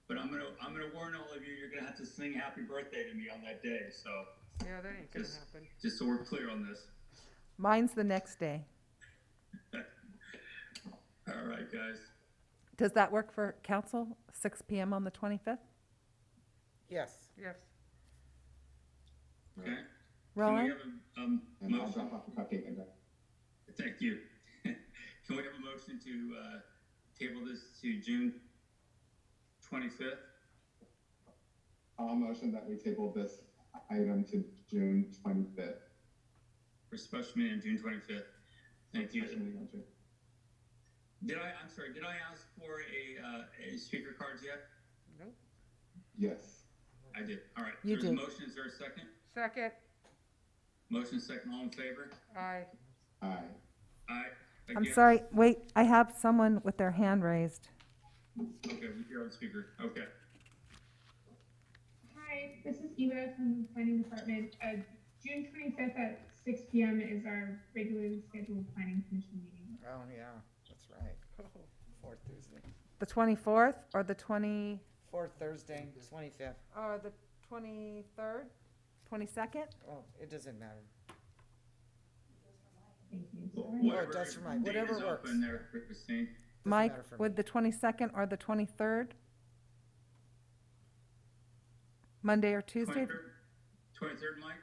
Speaker 2: But I'm gonna warn all of you, you're gonna have to sing happy birthday to me on that day, so
Speaker 3: Yeah, that ain't gonna happen.
Speaker 2: just so we're clear on this.
Speaker 4: Mine's the next day.
Speaker 2: All right, guys.
Speaker 4: Does that work for council? 6 p.m. on the 25th?
Speaker 9: Yes.
Speaker 3: Yes.
Speaker 2: Okay.
Speaker 4: Roland?
Speaker 2: Can we have a
Speaker 6: And I'll
Speaker 2: motion?
Speaker 6: drop off the cupcake and
Speaker 2: Thank you. Can we have a motion to table this to June 25th?
Speaker 6: I'll motion that we table this item to June 25th.
Speaker 2: For special meeting on June 25th. Thank you.
Speaker 6: Special meeting on June.
Speaker 2: Did I ask for a speaker cards yet?
Speaker 3: Nope.
Speaker 6: Yes.
Speaker 2: I did. All right.
Speaker 4: You
Speaker 2: There's a
Speaker 4: did.
Speaker 2: motion. Is there a second?
Speaker 3: Second.
Speaker 2: Motion second. All in favor?
Speaker 3: Aye.
Speaker 6: Aye.
Speaker 2: Aye.
Speaker 4: I'm
Speaker 2: Again?
Speaker 4: sorry, wait, I have someone with their hand raised.
Speaker 2: Okay, you're on speaker. Okay.
Speaker 7: Hi, this is Eva from the planning department. June 25th at 6 p.m. is our regularly scheduled planning commission meeting.
Speaker 9: Oh, yeah, that's right. Fourth Thursday.
Speaker 4: The 24th or the 25th?
Speaker 9: Fourth Thursday, 25th.
Speaker 4: Or the 23rd? 22nd?
Speaker 9: Oh, it doesn't matter.
Speaker 7: Thank you.
Speaker 2: Whatever
Speaker 9: does for Mike.
Speaker 2: date
Speaker 9: Whatever
Speaker 2: is
Speaker 9: works.
Speaker 2: open there, Christine.
Speaker 4: Mike,
Speaker 9: matter for me.
Speaker 4: would the 22nd or the 23rd? Monday or Tuesday?
Speaker 2: 23rd, Mike?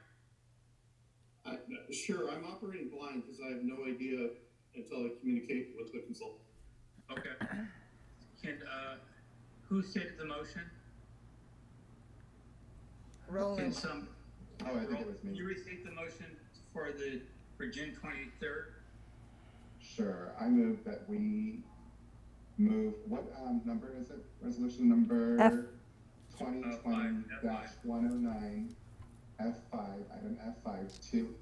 Speaker 11: Sure, I'm operating blind because I have no idea until I communicate with the consultant.
Speaker 2: Okay. Who stated the motion? Can
Speaker 9: Roland,
Speaker 6: Oh, I think it was me.
Speaker 2: You received the motion for June 23rd?
Speaker 6: Sure, I move that we move, what, number is it? Resolution number?
Speaker 4: F.
Speaker 6: 2020-109, F5, item F5, to.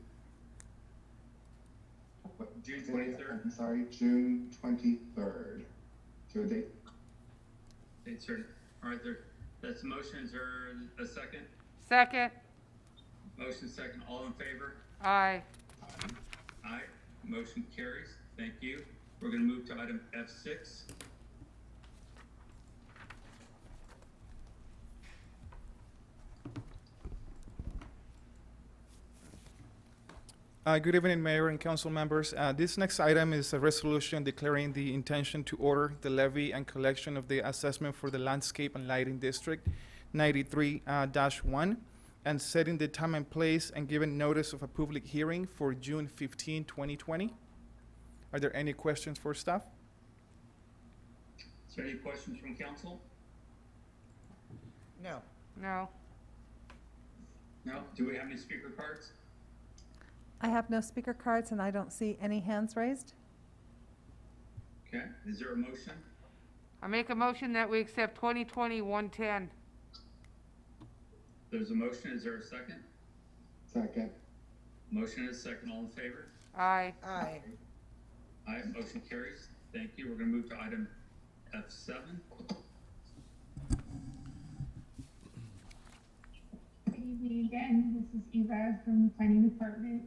Speaker 6: what,
Speaker 2: June
Speaker 6: say it-
Speaker 2: 23rd?
Speaker 6: I'm sorry, June 23rd, to a date.
Speaker 2: Date certain. All right, that's the motion. Is there a second?
Speaker 3: Second.
Speaker 2: Motion second. All in favor?
Speaker 3: Aye.
Speaker 2: Aye. Motion carries. Thank you. We're going to move to item F6.
Speaker 13: Good evening, Mayor and council members. This next item is a resolution declaring the intention to order the levy and collection of the assessment for the Landscape and Lighting District 93-1 and setting the time and place and giving notice of a public hearing for June 15, 2020. Are there any questions for staff?
Speaker 2: Is there any questions from council?
Speaker 9: No.
Speaker 3: No.
Speaker 2: No? Do we have any speaker cards?
Speaker 4: I have no speaker cards and I don't see any hands raised.
Speaker 2: Okay. Is there a motion?
Speaker 3: I make a motion that we accept 2020-110.
Speaker 2: There's a motion. Is there a second?
Speaker 6: Second.
Speaker 2: Motion is second. All in favor?
Speaker 3: Aye.
Speaker 9: Aye.
Speaker 2: Aye. Motion carries. Thank you. We're going to move to item F7.
Speaker 7: Good evening again. This is Eva from the Planning Department.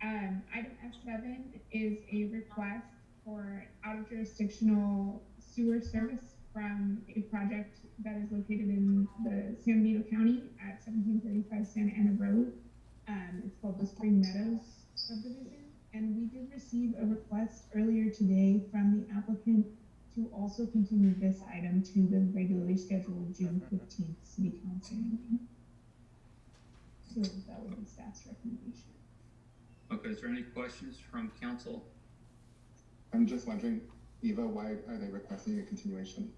Speaker 7: Item F7 is a request for out-of-jurisdictional sewer service from a project that is located in the San Benito County at 1735 Santa Ana Road. It's called the Spring Meadows subdivision. And we did receive a request earlier today from the applicant to also continue this item to the regularly scheduled June 15th City Council meeting. So that would be staff's recommendation.
Speaker 2: Okay. Is there any questions from council?
Speaker 6: I'm just wondering, Eva, why are they requesting a continuation?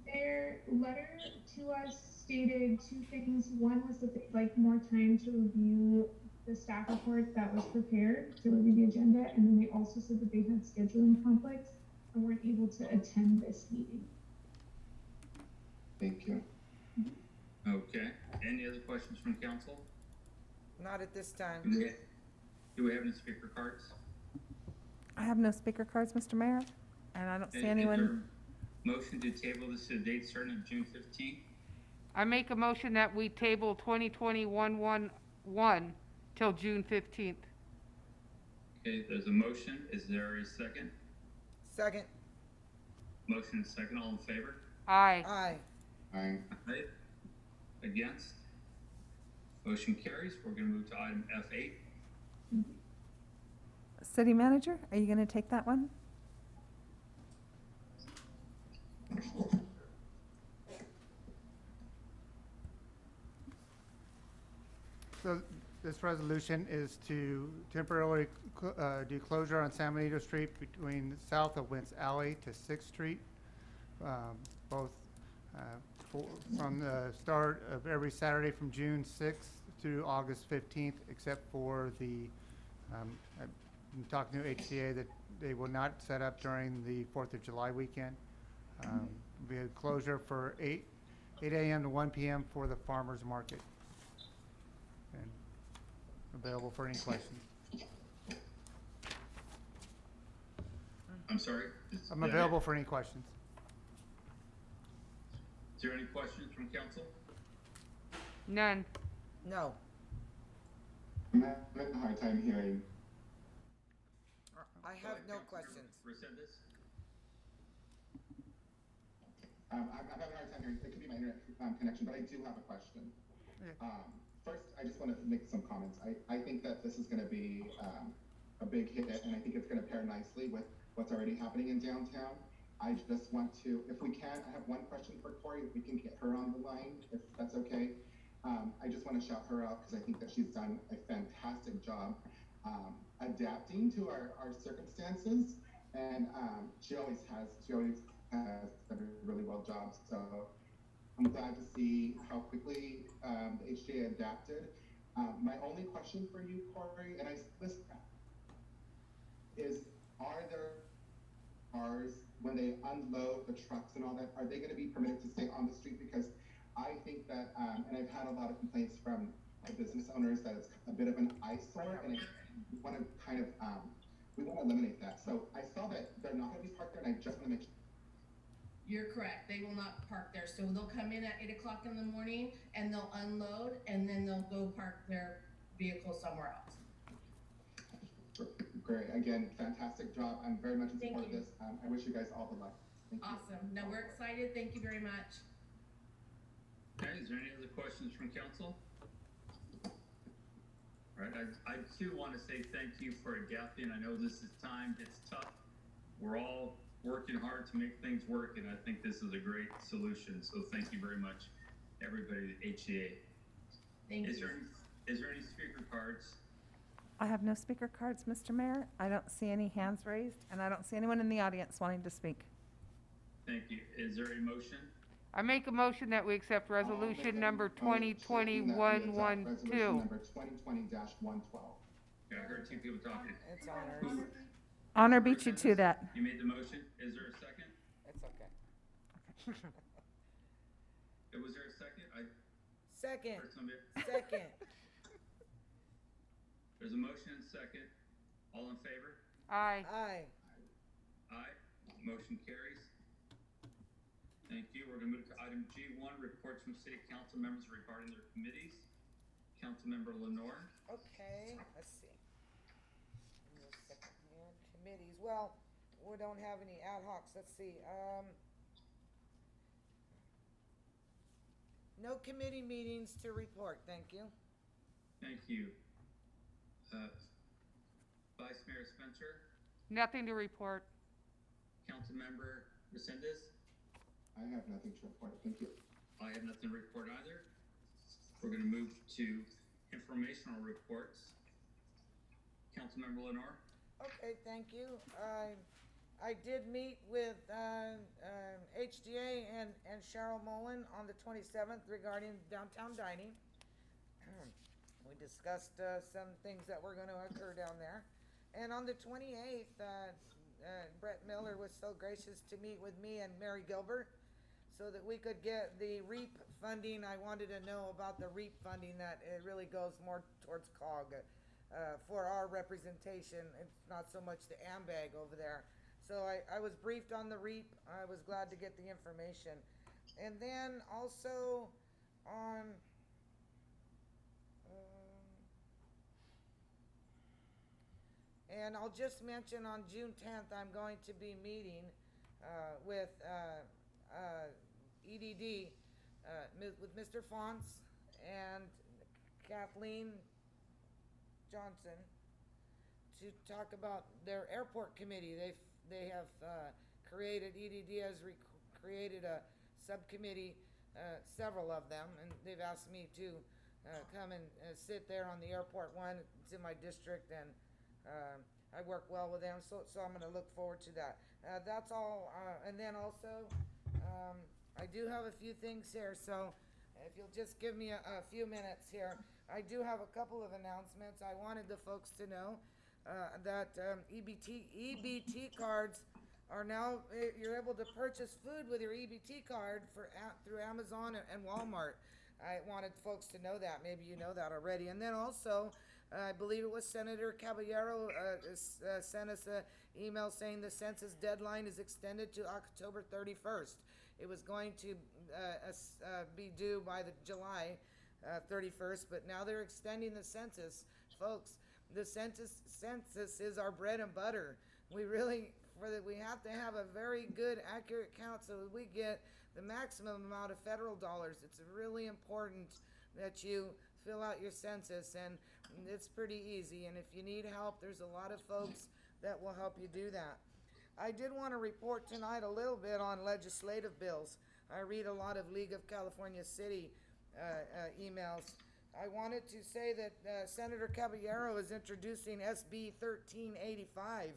Speaker 7: Their letter to us stated two things. One was that they'd like more time to review the staff report that was prepared to review the agenda, and then they also said that they had scheduling conflicts and weren't able to attend this meeting.
Speaker 6: Thank you.
Speaker 2: Okay. Any other questions from council?
Speaker 9: Not at this time.
Speaker 2: Do we have any speaker cards?
Speaker 4: I have no speaker cards, Mr. Mayor, and I don't see
Speaker 2: Is
Speaker 4: anyone.
Speaker 2: there a motion to table this to a date certain of June 15th?
Speaker 3: I make a motion that we table 2020-111 till June 15th.
Speaker 2: Okay, there's a motion. Is there a second?
Speaker 9: Second.
Speaker 2: Motion is second. All in favor?
Speaker 3: Aye.
Speaker 9: Aye.
Speaker 6: Aye.
Speaker 2: Aye. Against? Motion carries. We're going to move to item F8.
Speaker 4: City Manager, are you going to take that one?
Speaker 1: So this resolution is to temporarily do closure on San Benito Street between south of Wentz Alley to 6th Street, both from the start of every Saturday from June 6th through August 15th, except for the, I'm talking to HCA that they will not set up during the 4th of July weekend. We had closure for 8 a.m. to 1 p.m. for the farmer's market. And available for any questions.
Speaker 2: I'm sorry?
Speaker 1: I'm available for any questions.
Speaker 2: Is there any questions from council?
Speaker 3: None.
Speaker 9: No.
Speaker 6: I'm having a hard time hearing.
Speaker 9: I have no
Speaker 2: Councilmember
Speaker 9: questions.
Speaker 2: Resendez?
Speaker 6: I'm having a hard time hearing. It could be my internet connection, but I do have a question.
Speaker 1: Yeah.
Speaker 6: First, I just want to make some comments. I think that this is going to be a big hit, and I think it's going to pair nicely with what's already happening in downtown. I just want to, if we can, I have one question for Corey, if we can get her on the line, if that's okay. I just want to shout her out because I think that she's done a fantastic job adapting to our circumstances, and she always has done a really well job. So I'm glad to see how quickly the HGA adapted, My only question for you, Corey, and I listen, is are there cars, when they unload the trucks and all that, are they gonna be permitted to stay on the street? Because I think that, and I've had a lot of complaints from business owners that it's a bit of an eyesore, and we wanna kind of, we wanna eliminate that. So I saw that they're not gonna be parked there, and I just wanna make sure.
Speaker 3: You're correct. They will not park there. So they'll come in at 8 o'clock in the morning and they'll unload and then they'll go park their vehicle somewhere else.
Speaker 6: Great, again, fantastic job. I'm very much in
Speaker 3: Thank
Speaker 6: support of
Speaker 3: you.
Speaker 6: this. I wish you guys all the luck. Thank you.
Speaker 3: Awesome. No, we're excited. Thank you very much.
Speaker 2: Okay, is there any other questions from council? All right, I too want to say thank you for adapting. I know this is timed, it's tough. We're all working hard to make things work, and I think this is a great solution. So thank you very much, everybody at HCA.
Speaker 3: Thank
Speaker 2: Is
Speaker 3: you.
Speaker 2: there any speaker cards?
Speaker 4: I have no speaker cards, Mr. Mayor. I don't see any hands raised, and I don't see anyone in the audience wanting to speak.
Speaker 2: Thank you. Is there a motion?
Speaker 14: I make a motion that we accept resolution number
Speaker 6: Resolution
Speaker 14: 2020-112.
Speaker 6: number 2020-112.
Speaker 2: Okay, I heard two people talking.
Speaker 9: It's honors.
Speaker 4: Honor beat you to that.
Speaker 2: You made the motion. Is there a second?
Speaker 9: It's okay.
Speaker 2: Was there a second? I
Speaker 9: Second,
Speaker 2: heard somebody.
Speaker 9: second.
Speaker 2: There's a motion and second. All in favor?
Speaker 14: Aye.
Speaker 9: Aye.
Speaker 2: Aye. Motion carries. Thank you. We're gonna move to item G1, reports from city council members regarding their committees. Councilmember Lenore.
Speaker 9: Okay, let's see. Give me a second here. Committees, well, we don't have any ad hocs, let's see, no committee meetings to report, thank you.
Speaker 2: Thank you. Vice Mayor Spencer,
Speaker 14: Nothing to report.
Speaker 2: Councilmember Resendez.
Speaker 6: I have nothing to report. Thank you.
Speaker 2: I have nothing to report either. We're gonna move to informational reports. Councilmember Lenore.
Speaker 9: Okay, thank you. I did meet with, HDA and Cheryl Mullen on the 27th regarding downtown dining. We discussed, some things that were gonna occur down there. And on the 28th, Brett Miller was so gracious to meet with me and Mary Gilbert so that we could get the REAP funding. I wanted to know about the REAP funding, that it really goes more towards COG, for our representation. It's not so much the AMBAG over there. So I was briefed on the REAP. I was glad to get the information. And then also on, and I'll just mention on June 10th, I'm going to be meeting with EDD, with Mr. Fonts and Kathleen Johnson to talk about their airport committee. They have created, EDD has created a subcommittee, several of them, and they've asked me to come and sit there on the airport one. It's in my district, and I work well with them, so I'm gonna look forward to that. That's all, and then also, I do have a few things here, so if you'll just give me a few minutes here. I do have a couple of announcements. I wanted the folks to know that EBT cards are now, you're able to purchase food with your EBT card through Amazon and Walmart. I wanted folks to know that. Maybe you know that already. And then also, I believe it was Senator Caballero sent us an email saying the census deadline is extended to October 31st. It was going to be due by the July 31st, but now they're extending the census. Folks, the census is our bread and butter. We have to have a very good, accurate count so that we get the maximum amount of federal dollars. It's really important that you fill out your census, and it's pretty easy. And if you need help, there's a lot of folks that will help you do that. I did want to report tonight a little bit on legislative bills. I read a lot of League of California City emails. I wanted to say that Senator Caballero is introducing SB 1385,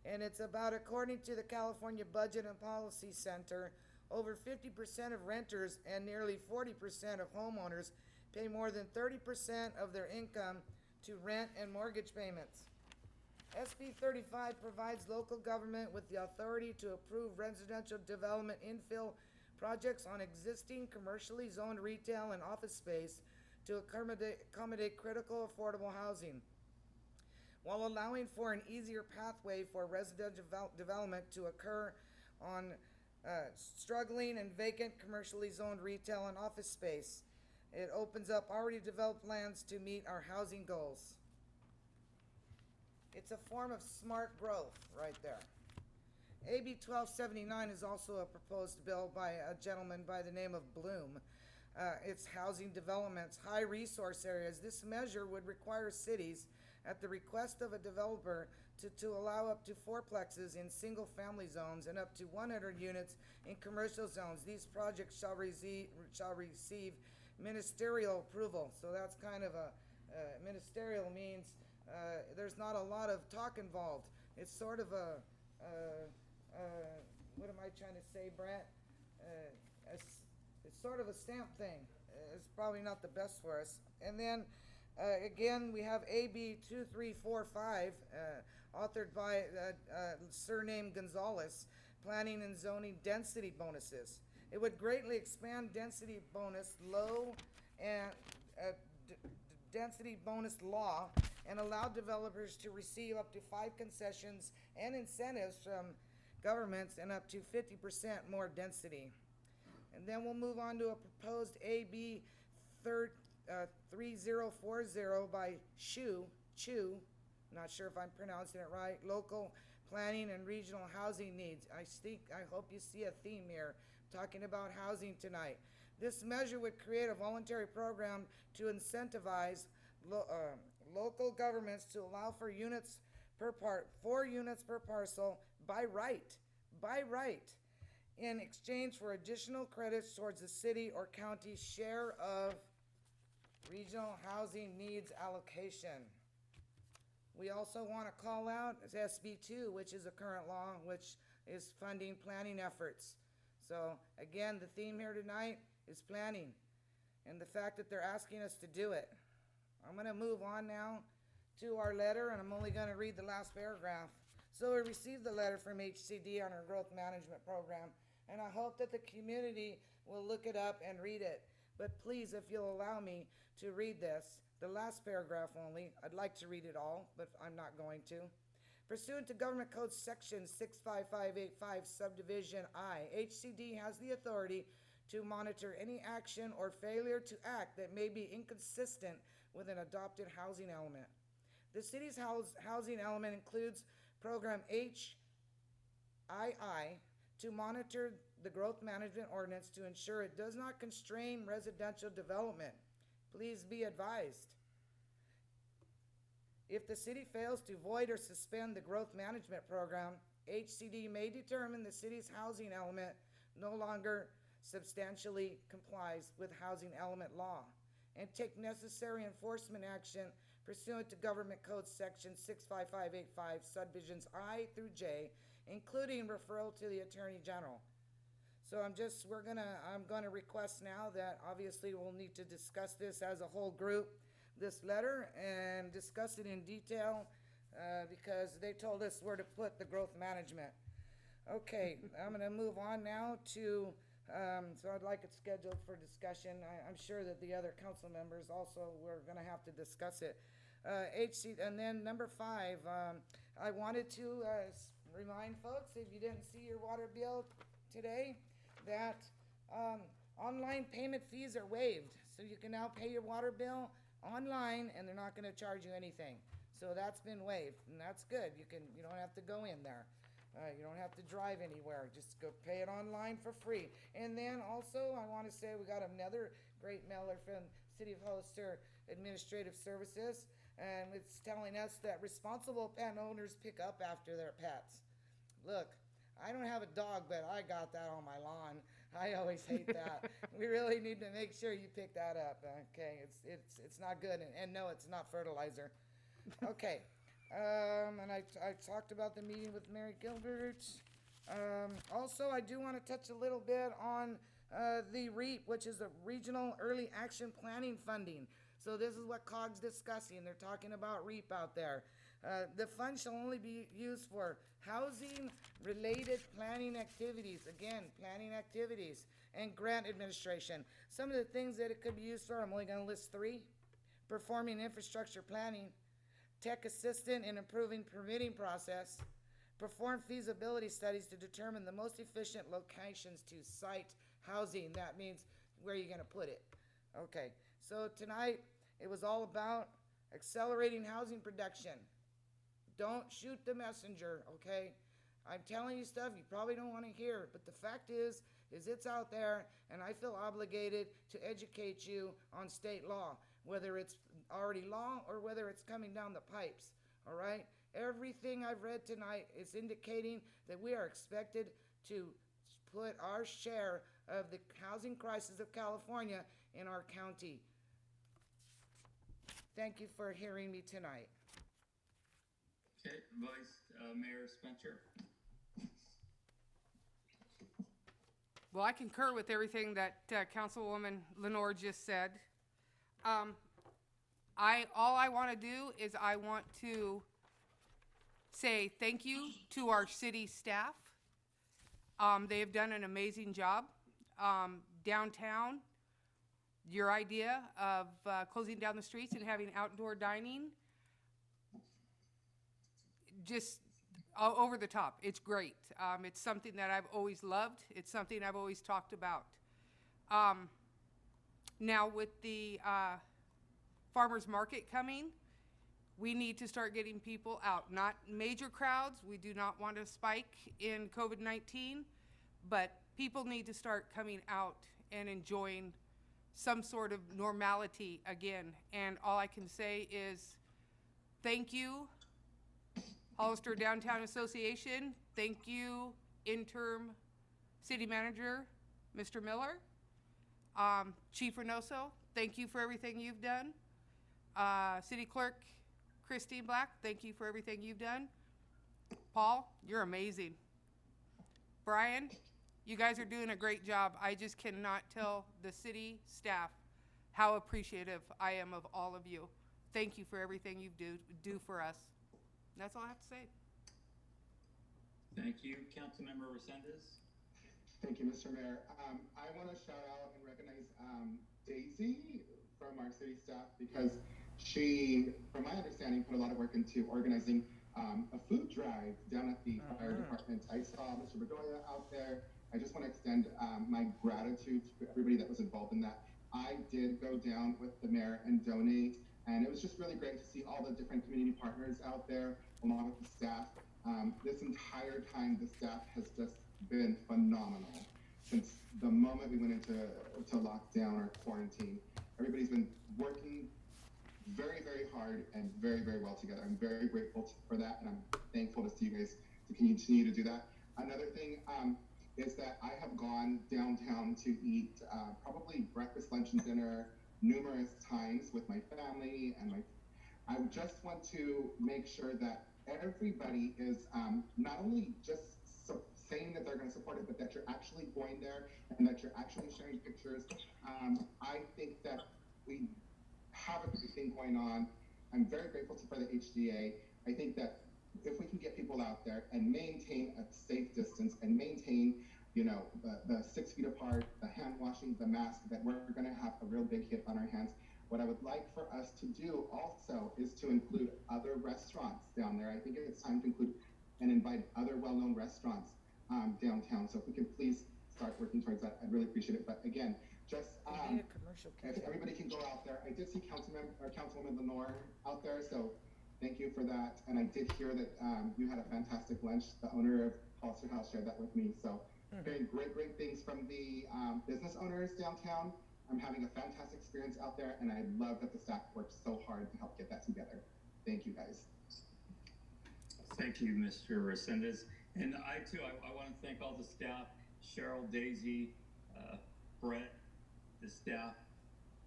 Speaker 9: and it's about, according to the California Budget and Policy Center, over 50% of renters and nearly 40% of homeowners pay more than 30% of their income to rent and mortgage payments. SB 35 provides local government with the authority to approve residential development infill projects on existing commercially zoned retail and office space to accommodate critical affordable housing, while allowing for an easier pathway for residential development to occur on struggling and vacant commercially zoned retail and office space. It opens up already developed lands to meet our housing goals. It's a form of smart growth right there. AB 1279 is also a proposed bill by a gentleman by the name of Bloom. It's housing developments, high resource areas. This measure would require cities, at the request of a developer, to allow up to fourplexes in single-family zones and up to 100 units in commercial zones. These projects shall receive ministerial approval. So that's kind of a, ministerial means there's not a lot of talk involved. It's sort of a, what am I trying to say, Brent? It's sort of a stamp thing. It's probably not the best for us. And then, again, we have AB 2345, authored by surname Gonzalez, planning and zoning density bonuses. It would greatly expand density bonus density bonus law and allow developers to receive up to 5 concessions and incentives from governments and up to 50% more density. And then we'll move on to a proposed AB 3040 by Chu, not sure if I'm pronouncing it right, local planning and regional housing needs. I hope you see a theme here, talking about housing tonight. This measure would create a voluntary program to incentivize local governments to allow for 4 units per parcel by right, in exchange for additional credits towards the city or county's share of regional housing needs allocation. We also want to call out SB 2, which is a current law, which is funding planning efforts. So again, the theme here tonight is planning and the fact that they're asking us to do it. I'm going to move on now to our letter, and I'm only going to read the last paragraph. So we received the letter from HCD on our growth management program, and I hope that the community will look it up and read it. But please, if you'll allow me to read this, the last paragraph only. I'd like to read it all, but I'm not going to. Pursuant to Government Code Section 65585, Subdivision I, HCD has the authority to monitor any action or failure to act that may be inconsistent with an adopted housing element. The city's housing element includes Program HII to monitor the growth management ordinance to ensure it does not constrain residential development. Please be advised. If the city fails to void or suspend the growth management program, HCD may determine the city's housing element no longer substantially complies with housing element law and take necessary enforcement action pursuant to Government Code Section 65585, subdivisions I through J, including referral to the Attorney General. So I'm gonna request now that obviously we'll need to discuss this as a whole group, this letter, and discuss it in detail, because they told us where to put the growth management. Okay, I'm gonna move on now to, so I'd like it scheduled for discussion. I'm sure that the other council members also, we're gonna have to discuss it. And then number 5, I wanted to remind folks, if you didn't see your water bill today, that online payment fees are waived. So you can now pay your water bill online and they're not gonna charge you anything. So that's been waived, and that's good. You don't have to go in there. You don't have to drive anywhere. Just go pay it online for free. And then also, I want to say we got another great mailer from City of Hollister Administrative Services, and it's telling us that responsible pet owners pick up after their pets. Look, I don't have a dog, but I got that on my lawn. I always hate that. We really need to make sure you pick that up. Okay, it's not good, and no, it's not fertilizer. Okay. And I talked about the meeting with Mary Gilbert. Also, I do want to touch a little bit on the REAP, which is the Regional Early Action Planning Funding. So this is what COG's discussing. They're talking about REAP out there. The fund shall only be used for housing-related planning activities. Again, planning activities and grant administration. Some of the things that it could be used for, I'm only gonna list 3. Performing infrastructure planning, tech assistant in improving permitting process, perform feasibility studies to determine the most efficient locations to site housing. That means where you're gonna put it. Okay, so tonight, it was all about accelerating housing production. Don't shoot the messenger, okay? I'm telling you stuff you probably don't wanna hear, but the fact is it's out there, and I feel obligated to educate you on state law, whether it's already law or whether it's coming down the pipes, all right? Everything I've read tonight is indicating that we are expected to put our share of the housing crisis of California in our county. Thank you for hearing me tonight.
Speaker 2: Okay, Mayor Spencer.
Speaker 14: Well, I concur with everything that Councilwoman Lenore just said. All I want to do is I want to say thank you to our city staff. They have done an amazing job. Downtown, your idea of closing down the streets and having outdoor dining, just over the top. It's great. It's something that I've always loved. It's something I've always talked about. Now with the farmers market coming, we need to start getting people out. Not major crowds. We do not want a spike in COVID-19, but people need to start coming out and enjoying some sort of normality again. And all I can say is thank you, Hollister Downtown Association. Thank you, interim city manager, Mr. Miller. Chief Reynoso, thank you for everything you've done. City Clerk Christine Black, thank you for everything you've done. Paul, you're amazing. Brian, you guys are doing a great job. I just cannot tell the city staff how appreciative I am of all of you. Thank you for everything you do for us. And that's all I have to say.
Speaker 2: Thank you, Councilmember Resendez.
Speaker 6: Thank you, Mr. Mayor. I want to shout out and recognize Daisy from our city staff because she, from my understanding, put a lot of work into organizing a food drive down at the fire department. I saw Mr. Bedoya out there. I just want to extend my gratitude to everybody that was involved in that. I did go down with the mayor and donate, and it was just really great to see all the different community partners out there along with the staff. This entire time, the staff has just been phenomenal. Since the moment we went into lockdown or quarantine, everybody's been working very, very hard and very, very well together. I'm very grateful for that, and I'm thankful to see you guys to continue to do that. Another thing is that I have gone downtown to eat probably breakfast, lunch, and dinner numerous times with my family, and I just want to make sure that everybody is not only just saying that they're going to support it, but that you're actually going there and that you're actually sharing pictures. I think that we have a great thing going on. I'm very grateful for the HDA. I think that if we can get people out there and maintain a safe distance and maintain, you know, the 6 feet apart, the hand washing, the mask, that we're going to have a real big hit on our hands. What I would like for us to do also is to include other restaurants down there. I think it's time to include and invite other well-known restaurants downtown. So if we can please start working towards that, I'd really appreciate it. But again, just if everybody can go out there. I did see Councilwoman Lenore out there, so thank you for that. And I did hear that you had a fantastic lunch. The owner of Hollister House shared that with me. So hearing great things from the business owners downtown. I'm having a fantastic experience out there, and I love that the staff worked so hard to help get that together. Thank you, guys.
Speaker 2: Thank you, Mr. Resendez. And I want to thank all the staff, Cheryl, Daisy, Brett, the staff,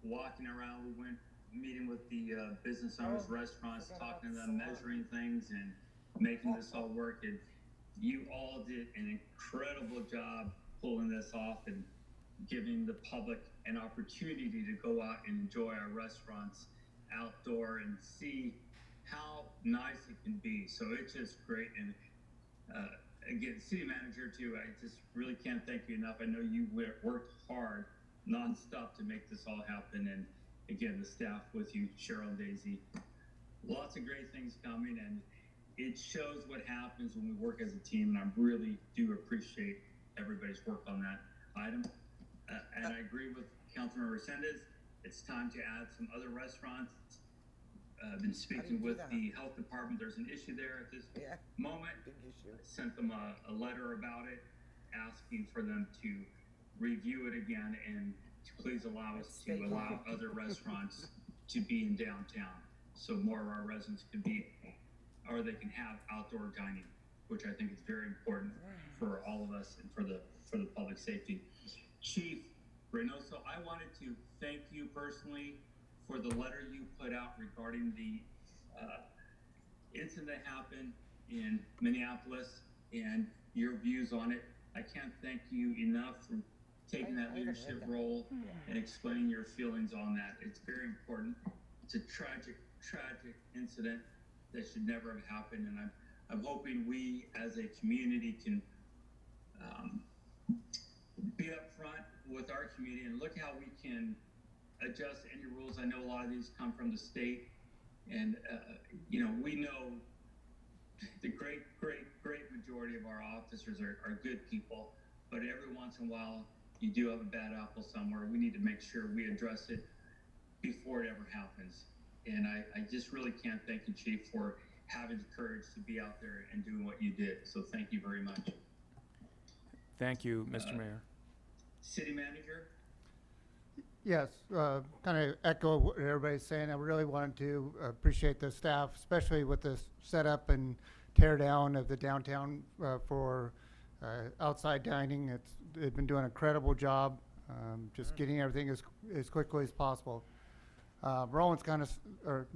Speaker 2: walking around. We went meeting with the business owners, restaurants, talking to them, measuring things, and making this all work. And you all did an incredible job pulling this off and giving the public an opportunity to go out and enjoy our restaurants outdoor and see how nice it can be. So it's just great. And again, city manager too, I just really can't thank you enough. I know you worked hard nonstop to make this all happen. And again, the staff with you, Cheryl and Daisy, lots of great things coming, and it shows what happens when we work as a team. And I really do appreciate everybody's work on that item. And I agree with Councilmember Resendez. It's time to add some other restaurants. I've been speaking with the health department. There's an issue there at this moment.
Speaker 9: Big issue.
Speaker 2: I sent them a letter about it, asking for them to review it again and to please allow us to allow other restaurants to be in downtown, so more of our residents can be, or they can have outdoor dining, which I think is very important for all of us and for the public safety. Chief Reynoso, I wanted to thank you personally for the letter you put out regarding the incident that happened in Minneapolis and your views on it. I can't thank you enough for taking that leadership role and explaining your feelings on that. It's very important. It's a tragic incident that should never have happened, and I'm hoping we as a community can be upfront with our community and look how we can adjust any rules. I know a lot of these come from the state, and we know the great majority of our officers are good people, but every once in a while you do have a bad apple somewhere. We need to make sure we address it before it ever happens. And I just really can't thank you, Chief, for having the courage to be out there and doing what you did. So thank you very much.
Speaker 12: Thank you, Mr. Mayor.
Speaker 2: City Manager?
Speaker 1: Yes, kind of echo what everybody's saying. I really wanted to appreciate the staff, especially with the setup and tear down of the downtown for outside dining. They've been doing an incredible job, just getting everything as quickly as possible. Roland's kind of,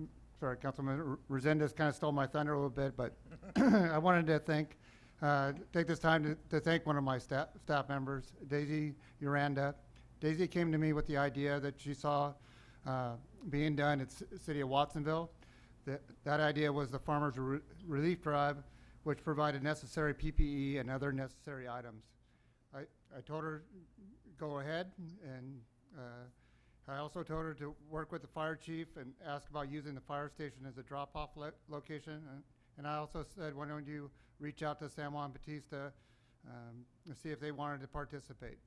Speaker 1: Councilman Resendez kind of stole my thunder a little bit, but I wanted to take this time to thank one of my staff members, Daisy Uranda. Daisy came to me with the idea that she saw being done at City of Watsonville. That idea was the Farmers Relief Drive, which provided necessary PPE and other necessary items. I told her, go ahead, and I also told her to work with the fire chief and ask about using the fire station as a drop-off location. And I also said, why don't you reach out to San Juan Bautista and see if they wanted to participate.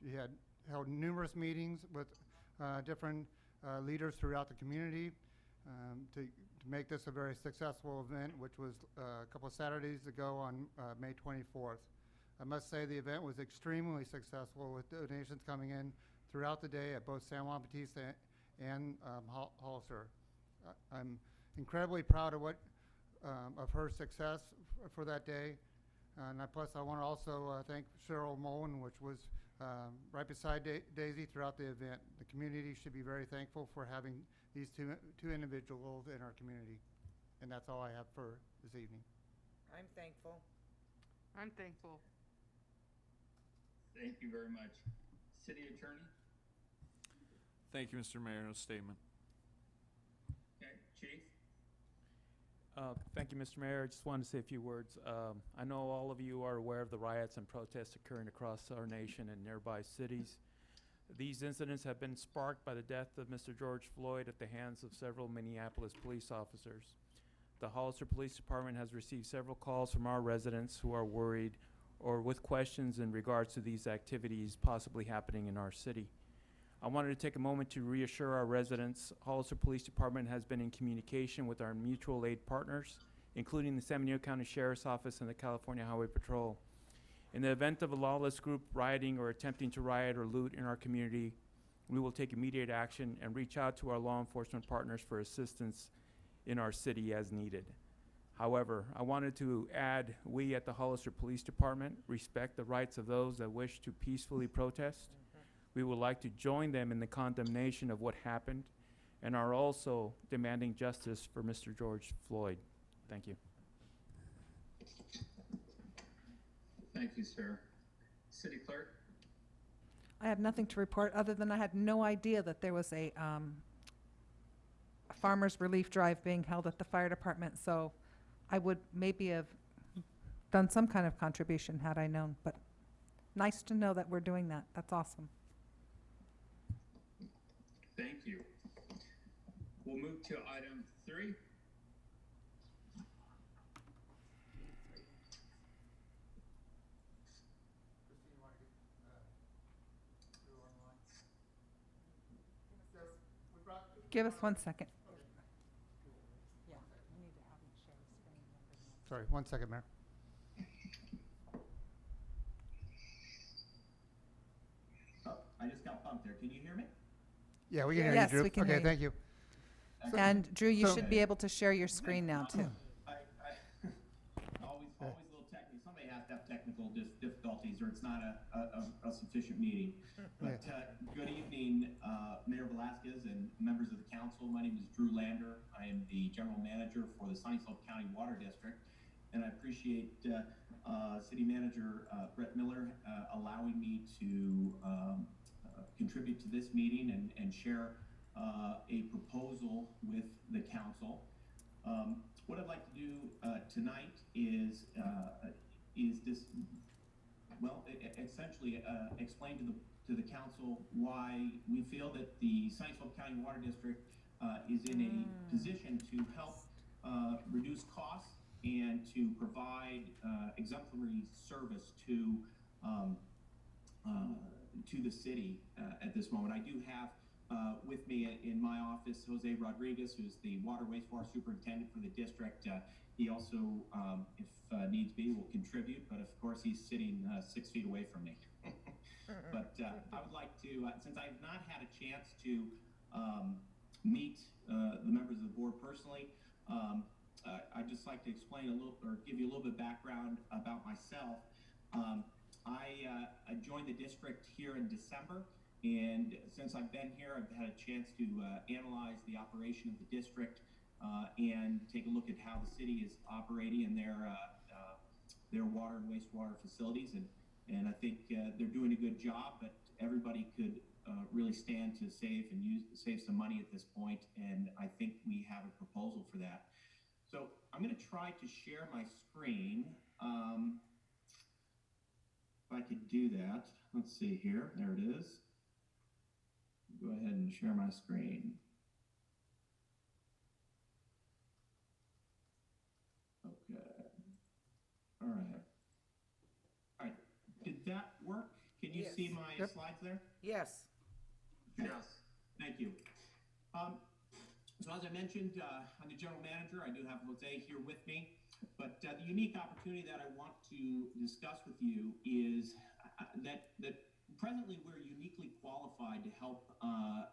Speaker 1: She had held numerous meetings with different leaders throughout the community to make this a very successful event, which was a couple of Saturdays ago on May 24th. I must say the event was extremely successful, with donations coming in throughout the day at both San Juan Bautista and Hollister. I'm incredibly proud of of her success for that day. And plus I want to also thank Cheryl Mullen, which was right beside Daisy throughout the event. The community should be very thankful for having these two individuals in our community. And that's all I have for this evening.
Speaker 9: I'm thankful.
Speaker 14: I'm thankful.
Speaker 2: Thank you very much. City Attorney?
Speaker 5: Thank you, Mr. Mayor. No statement.
Speaker 2: Okay, Chief?
Speaker 12: Thank you, Mr. Mayor. I just wanted to say a few words. I know all of you are aware of the riots and protests occurring across our nation and nearby cities. These incidents have been sparked by the death of Mr. George Floyd at the hands of several Minneapolis police officers. The Hollister Police Department has received several calls from our residents who are worried or with questions in regards to these activities possibly happening in our city. I wanted to take a moment to reassure our residents Hollister Police Department has been in communication with our mutual aid partners, including the San Benito County Sheriff's Office and the California Highway Patrol. In the event of a lawless group rioting or attempting to riot or loot in our community, we will take immediate action and reach out to our law enforcement partners for assistance in our city as needed. However, I wanted to add, we at the Hollister Police Department respect the rights of those that wish to peacefully protest. We would like to join them in the condemnation of what happened and are also demanding justice for Mr. George Floyd. Thank you.
Speaker 2: Thank you, sir. City Clerk?
Speaker 4: I have nothing to report, other than I had no idea that there was a farmer's relief drive being held at the fire department, so I would maybe have done some kind of contribution had I known, but nice to know that we're doing that. That's awesome.
Speaker 2: Thank you. We'll move to item 3.
Speaker 4: Give us 1 second.
Speaker 1: Sorry, 1 second, Mayor.
Speaker 15: Oh, I just got bumped there. Can you hear me?
Speaker 1: Yeah, we can hear you,
Speaker 4: Yes,
Speaker 1: Drew.
Speaker 4: we can
Speaker 1: Okay,
Speaker 4: hear you.
Speaker 1: thank you.
Speaker 4: And Drew, you
Speaker 1: So-
Speaker 4: should be able to share your screen now, too.
Speaker 15: Always a little technical. Somebody has to have technical difficulties, or it's not a sufficient meeting. But good evening, Mayor Velasquez and members of the council. My name is Drew Lander. I am the general manager for the Sunny Slope County Water District, and I appreciate City Manager Brett Miller allowing me to contribute to this meeting and share a proposal with the council. What I'd like to do tonight is this, well, essentially explain to the council why we feel that the Sunny Slope County Water District is in a position to help reduce costs and to provide exemplary service to the city at this moment. I do have with me in my office Jose Rodriguez, who's the water wastewater superintendent for the district. He also, if needs be, will contribute, but of course he's sitting 6 feet away from me. But I would like to, since I've not had a chance to meet the members of the board personally, I'd just like to explain a little, or give you a little bit of background about myself. I joined the district here in December, and since I've been here, I've had a chance to analyze the operation of the district and take a look at how the city is operating in their water and wastewater facilities, and I think they're doing a good job, but everybody could really stand to save some money at this point, and I think we have a proposal for that. So I'm going to try to share my screen. If I could do that, let's see here. There it is. Go ahead and share my screen. Okay. All right. All right. Did that work? Can you see my slides there?
Speaker 9: Yes.
Speaker 15: Yes. Thank you. So as I mentioned, I'm the general manager. I do have Jose here with me. But the unique opportunity that I want to discuss with you is that presently we're uniquely qualified to help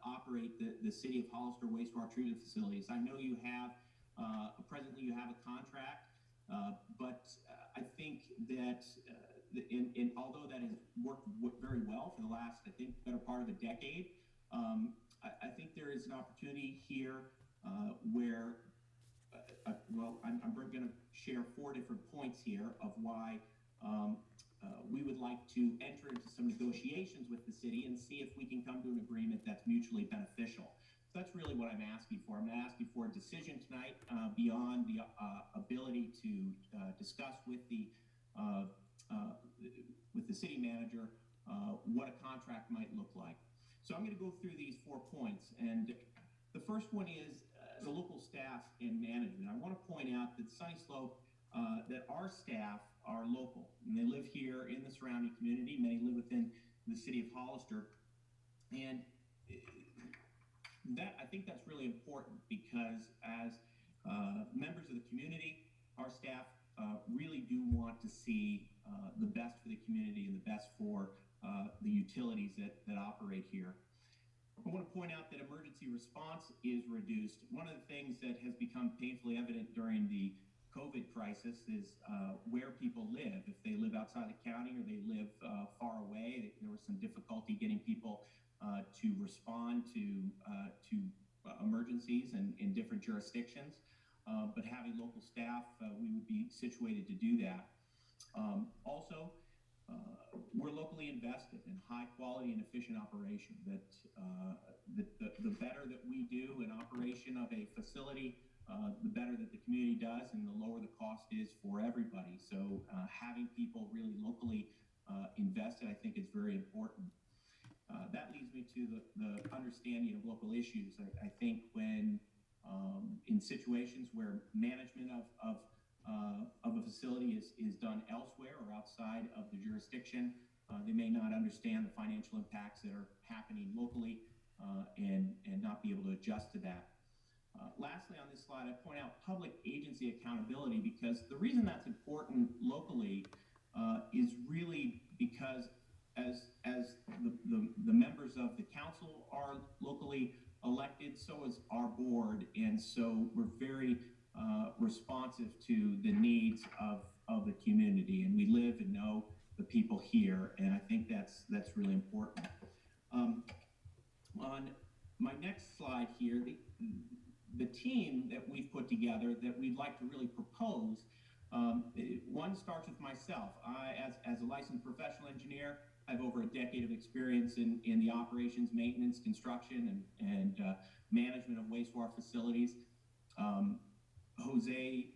Speaker 15: operate the City of Hollister wastewater treatment facilities. I know you have, presently you have a contract, but I think that although that has worked very well for the last, I think, better part of a decade, I think there is an opportunity here where, well, I'm going to share 4 different points here of why we would like to enter into some negotiations with the city and see if we can come to an agreement that's mutually beneficial. So that's really what I'm asking for. I'm asking for a decision tonight beyond the ability to discuss with the city manager what a contract might look like. So I'm going to go through these 4 points, and the first one is the local staff and management. I want to point out that Sunny Slope, that our staff are local, and they live here in the surrounding community. Many live within the city of Hollister, and I think that's really important because as members of the community, our staff really do want to see the best for the community and the best for the utilities that operate here. I want to point out that emergency response is reduced. One of the things that has become painfully evident during the COVID crisis is where people live. If they live outside the county or they live far away, there was some difficulty getting people to respond to emergencies in different jurisdictions. But having local staff, we would be situated to do that. Also, we're locally invested in high quality and efficient operation. The better that we do in operation of a facility, the better that the community does, and the lower the cost is for everybody. So having people really locally invested, I think, is very important. That leads me to the understanding of local issues. I think when in situations where management of a facility is done elsewhere or outside of the jurisdiction, they may not understand the financial impacts that are happening locally and not be able to adjust to that. Lastly, on this slide, I point out public agency accountability, because the reason that's important locally is really because as the members of the council are locally elected, so is our board, and so we're very responsive to the needs of the community, and we live and know the people here, and I think that's really important. On my next slide here, the team that we've put together that we'd like to really propose, one starts with myself. As a licensed professional engineer, I have over a decade of experience in the operations, maintenance, construction, and management of wastewater facilities. Jose,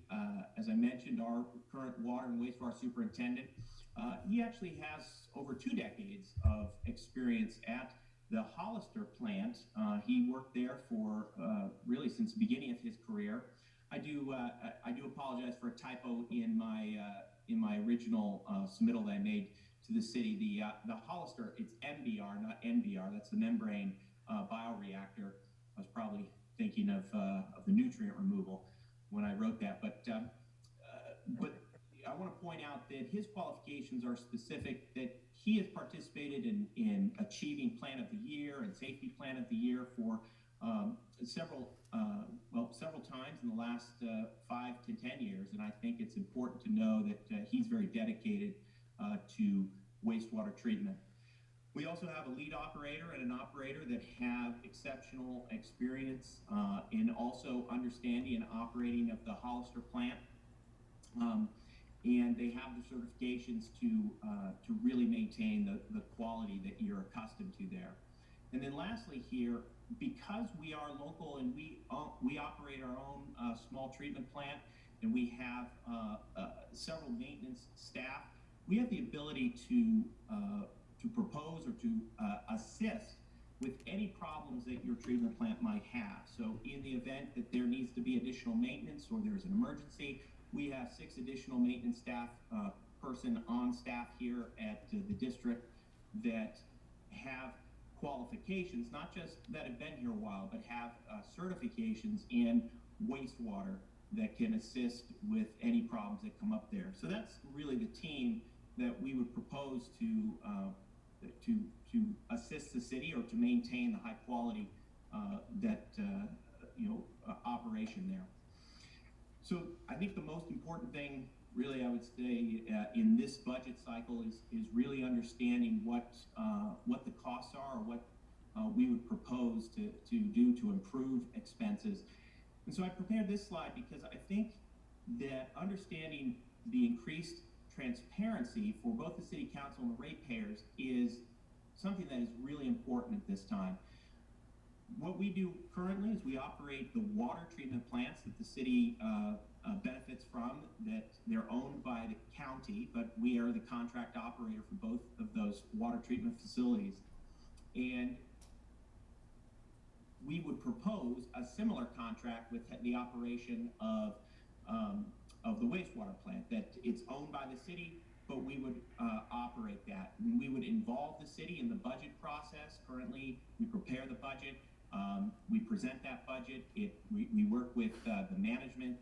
Speaker 15: as I mentioned, our current water and wastewater superintendent, he actually has over 2 decades of experience at the Hollister plant. He worked there for really since the beginning of his career. I do apologize for a typo in my original submittal that I made to the city. The Hollister, it's MBR, not NBR. That's the membrane bioreactor. I was probably thinking of the nutrient removal when I wrote that, but I want to point out that his qualifications are specific, that he has participated in achieving Plan of the Year and Safety Plan of the Year for several times in the last 5 to 10 years, and I think it's important to know that he's very dedicated to wastewater treatment. We also have a lead operator and an operator that have exceptional experience in also understanding and operating of the Hollister plant. And they have the certifications to really maintain the quality that you're accustomed to there. And then lastly here, because we are local and we operate our own small treatment plant, and we have several maintenance staff, we have the ability to propose or to assist with any problems that your treatment plant might have. So in the event that there needs to be additional maintenance or there's an emergency, we have 6 additional maintenance staff person on staff here at the district that have qualifications, not just that have been here a while, but have certifications in wastewater that can assist with any problems that come up there. So that's really the team that we would propose to assist the city or to maintain the high quality operation there. So I think the most important thing, really, I would say, in this budget cycle is really understanding what the costs are, or what we would propose to do to improve expenses. And so I prepared this slide because I think that understanding the increased transparency for both the city council and the ratepayers is something that is really important at this time. What we do currently is we operate the water treatment plants that the city benefits from, that they're owned by the county, but we are the contract operator for both of those water treatment facilities. And we would propose a similar contract with the operation of the wastewater plant, that it's owned by the city, but we would operate that. And we would involve the city in the budget process. Currently, we prepare the budget. We present that budget. We work with the management.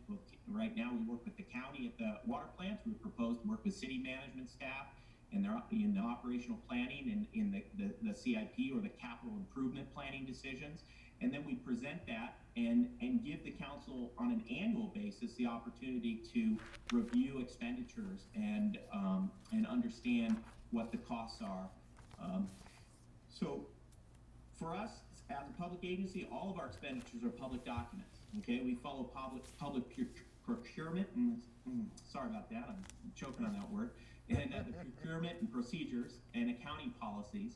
Speaker 15: Right now, we work with the county at the water plants. We propose to work with city management staff in the operational planning and in the CIP, or the capital improvement planning decisions. And then we present that and give the council on an annual basis the opportunity to review expenditures and understand what the costs are. So for us, as a public agency, all of our expenditures are public documents. Okay, we follow public procurement, sorry about that, I'm choking on that word, and the procurement and procedures and accounting policies.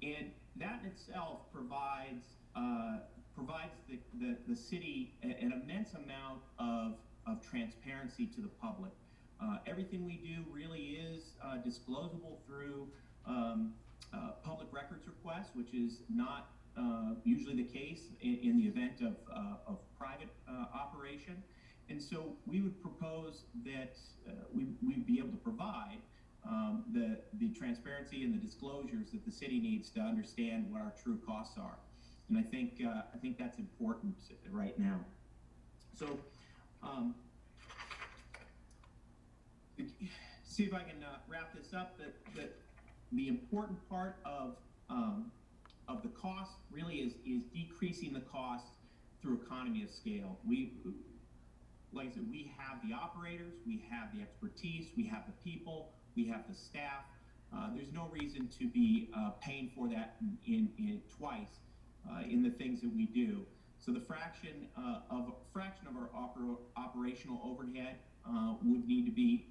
Speaker 15: And that in itself provides the city an immense amount of transparency to the public. Everything we do really is disclosable through public records requests, which is not usually the case in the event of private operation. And so we would propose that we'd be able to provide the transparency and the disclosures that the city needs to understand what our true costs are. And I think that's important right now. So see if I can wrap this up. That the important part of the cost really is decreasing the cost through economy of scale. Like I said, we have the operators, we have the expertise, we have the people, we have the staff. There's no reason to be paying for that in twice in the things that we do. So the fraction of our operational overhead would need to be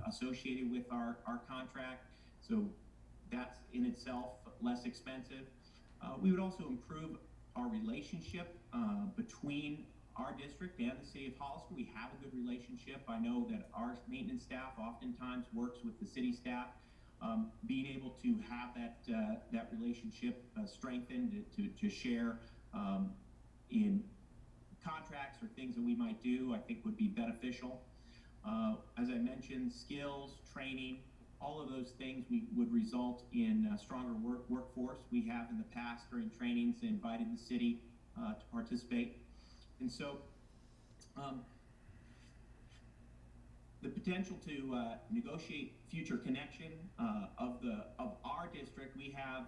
Speaker 15: associated with our contract. So that's in itself less expensive. We would also improve our relationship between our district and the city of Hollister. We have a good relationship. I know that our maintenance staff oftentimes works with the city staff. Being able to have that relationship strengthened to share in contracts or things that we might do, I think would be beneficial. As I mentioned, skills, training, all of those things would result in a stronger workforce. We have in the past during trainings invited the city to participate. And so the potential to negotiate future connection of our district, we have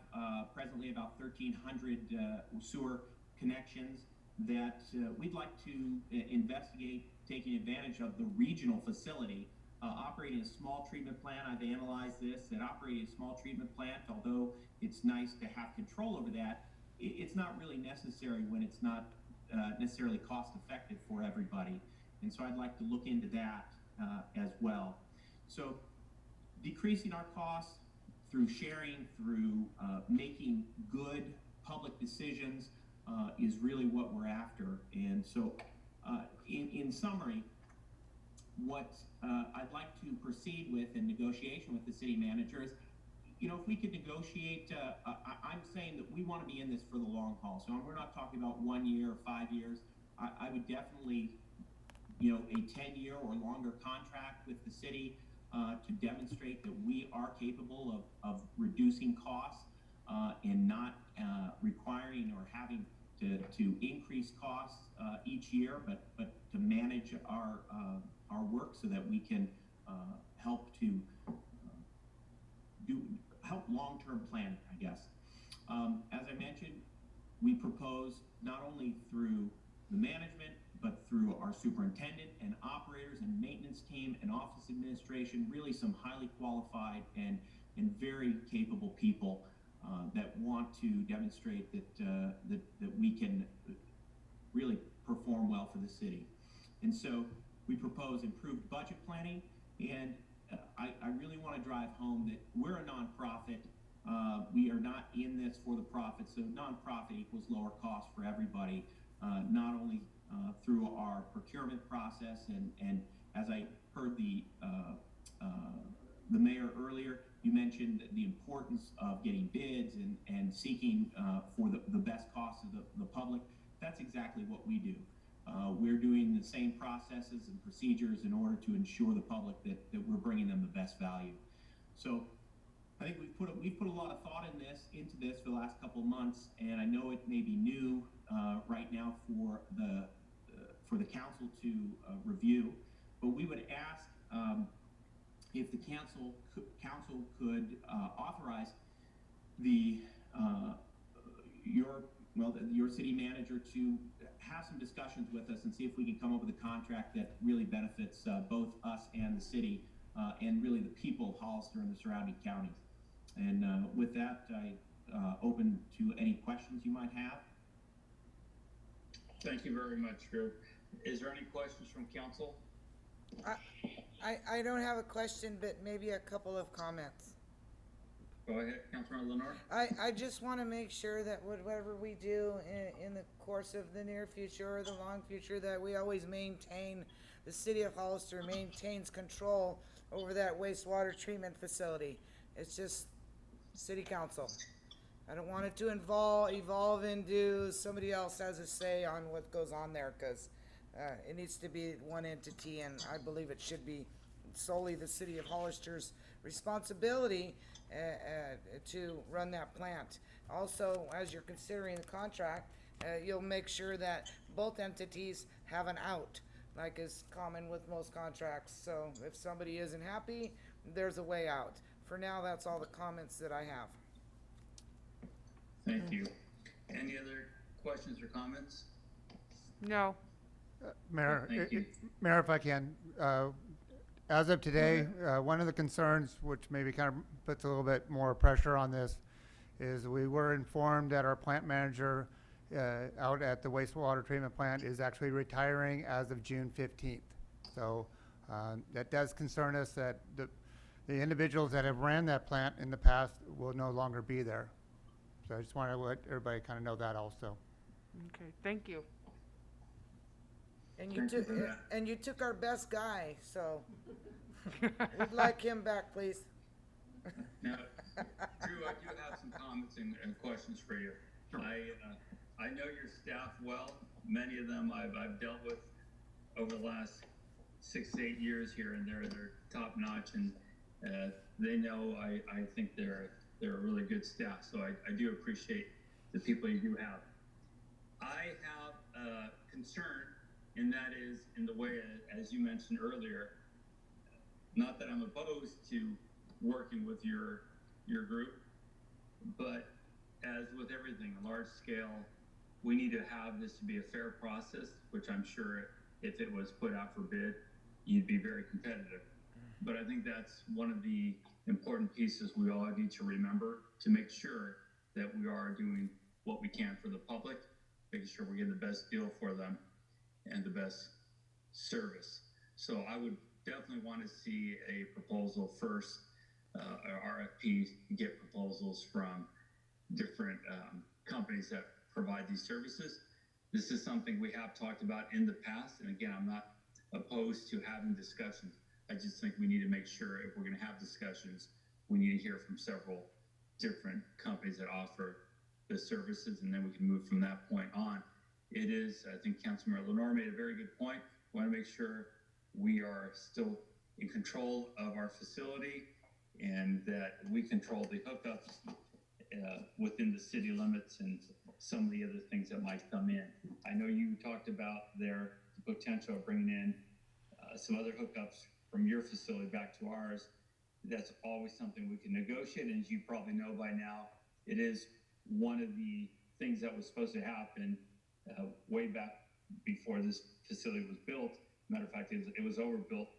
Speaker 15: presently about 1,300 sewer connections that we'd like to investigate taking advantage of the regional facility. Operating a small treatment plant, I've analyzed this, that operating a small treatment plant, although it's nice to have control over that, it's not really necessary when it's not necessarily cost effective for everybody. And so I'd like to look into that as well. So decreasing our costs through sharing, through making good public decisions is really what we're after. And so in summary, what I'd like to proceed with in negotiation with the city manager is, you know, if we could negotiate, I'm saying that we want to be in this for the long haul. So we're not talking about 1 year or 5 years. I would definitely, you know, a 10-year or longer contract with the city to demonstrate that we are capable of reducing costs and not requiring or having to increase costs each year, but to manage our work so that we can help to help long-term planning, I guess. As I mentioned, we propose not only through the management, but through our superintendent and operators and maintenance team and office administration, really some highly qualified and very capable people that want to demonstrate that we can really perform well for the city. And so we propose improved budget planning, and I really want to drive home that we're a nonprofit. We are not in this for the profit, so nonprofit equals lower cost for everybody, not only through our procurement process, and as I heard the mayor earlier, you mentioned the importance of getting bids and seeking for the best cost of the public. That's exactly what we do. We're doing the same processes and procedures in order to ensure the public that we're bringing them the best value. So I think we've put a lot of thought into this for the last couple of months, and I know it may be new right now for the council to review, but we would ask if the council could authorize your city manager to have some discussions with us and see if we can come up with a contract that really benefits both us and the city and really the people of Hollister and the surrounding counties. And with that, I open to any questions you might have.
Speaker 2: Thank you very much, Drew. Is there any questions from council?
Speaker 9: I don't have a question, but maybe a couple of comments.
Speaker 2: Go ahead, Councilor Lenore.
Speaker 9: I just want to make sure that whatever we do in the course of the near future or the long future, that we always maintain, the city of Hollister maintains control over that wastewater treatment facility. It's just city council. I don't want it to evolve into somebody else has a say on what goes on there, because it needs to be one entity, and I believe it should be solely the city of Hollister's responsibility to run that plant. Also, as you're considering the contract, you'll make sure that both entities have an out, like is common with most contracts. So if somebody isn't happy, there's a way out. For now, that's all the comments that I have.
Speaker 2: Thank you. Any other questions or comments?
Speaker 14: No.
Speaker 1: Mayor,
Speaker 2: Thank you.
Speaker 1: Mayor, if I can, as of today, one of the concerns, which maybe kind of puts a little bit more pressure on this, is we were informed that our plant manager out at the wastewater treatment plant is actually retiring as of June 15th. So that does concern us that the individuals that have ran that plant in the past will no longer be there. So I just want to let everybody kind of know that also.
Speaker 14: Okay, thank you.
Speaker 9: And
Speaker 2: Thank you for that.
Speaker 9: you took our best guy, so we'd like him back, please.
Speaker 2: Now, Drew, I do have some comments and questions for you. I know your staff well. Many of them I've dealt with over the last 6 to 8 years here, and they're top notch, and they know I think they're a really good staff. So I do appreciate the people you do have. I have a concern, and that is in the way, as you mentioned earlier, not that I'm opposed to working with your group, but as with everything, a large scale, we need to have this to be a fair process, which I'm sure if it was put out for bid, you'd be very competitive. But I think that's one of the important pieces we all need to remember to make sure that we are doing what we can for the public, making sure we're getting the best deal for them and the best service. So I would definitely want to see a proposal first, RFP, get proposals from different companies that provide these services. This is something we have talked about in the past, and again, I'm not opposed to having discussions. I just think we need to make sure if we're going to have discussions, we need to hear from several different companies that offer the services, and then we can move from that point on. It is, I think Councilmember Lenore made a very good point. We want to make sure we are still in control of our facility and that we control the hookups within the city limits and some of the other things that might come in. I know you talked about the potential of bringing in some other hookups from your facility back to ours. That's always something we can negotiate, and as you probably know by now, it is one of the things that was supposed to happen way back before this facility was built. Matter of fact, it was overbuilt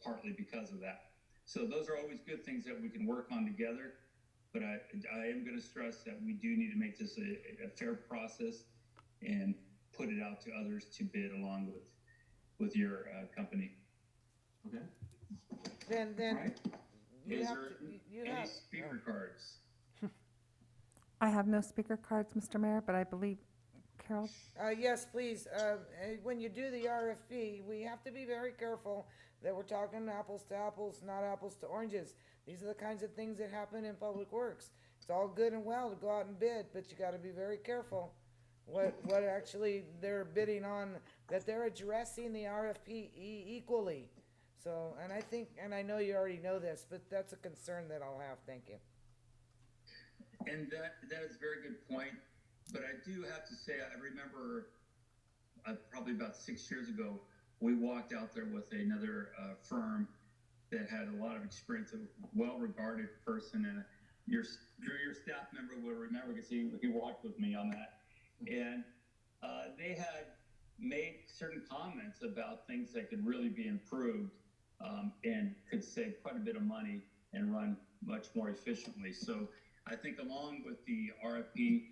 Speaker 2: partly because of that. So those are always good things that we can work on together, but I am going to stress that we do need to make this a fair process and put it out to others to bid along with your company. Okay.
Speaker 9: Then
Speaker 2: Right.
Speaker 9: you
Speaker 2: Is
Speaker 9: have
Speaker 2: there
Speaker 9: to,
Speaker 2: any speaker cards?
Speaker 4: I have no speaker cards, Mr. Mayor, but I believe Carol?
Speaker 9: Yes, please. When you do the RFP, we have to be very careful that we're talking apples to apples, not apples to oranges. These are the kinds of things that happen in public works. It's all good and well to go out and bid, but you gotta be very careful what actually they're bidding on, that they're addressing the RFP equally. So, and I think, and I know you already know this, but that's a concern that I'll have. Thank you.
Speaker 2: And that is a very good point. But I do have to say, I remember probably about 6 years ago, we walked out there with another firm that had a lot of experience, a well-regarded person, and your staff member will remember because he walked with me on that. And they had made certain comments about things that could really be improved and could save quite a bit of money and run much more efficiently. So I think along with the RFP,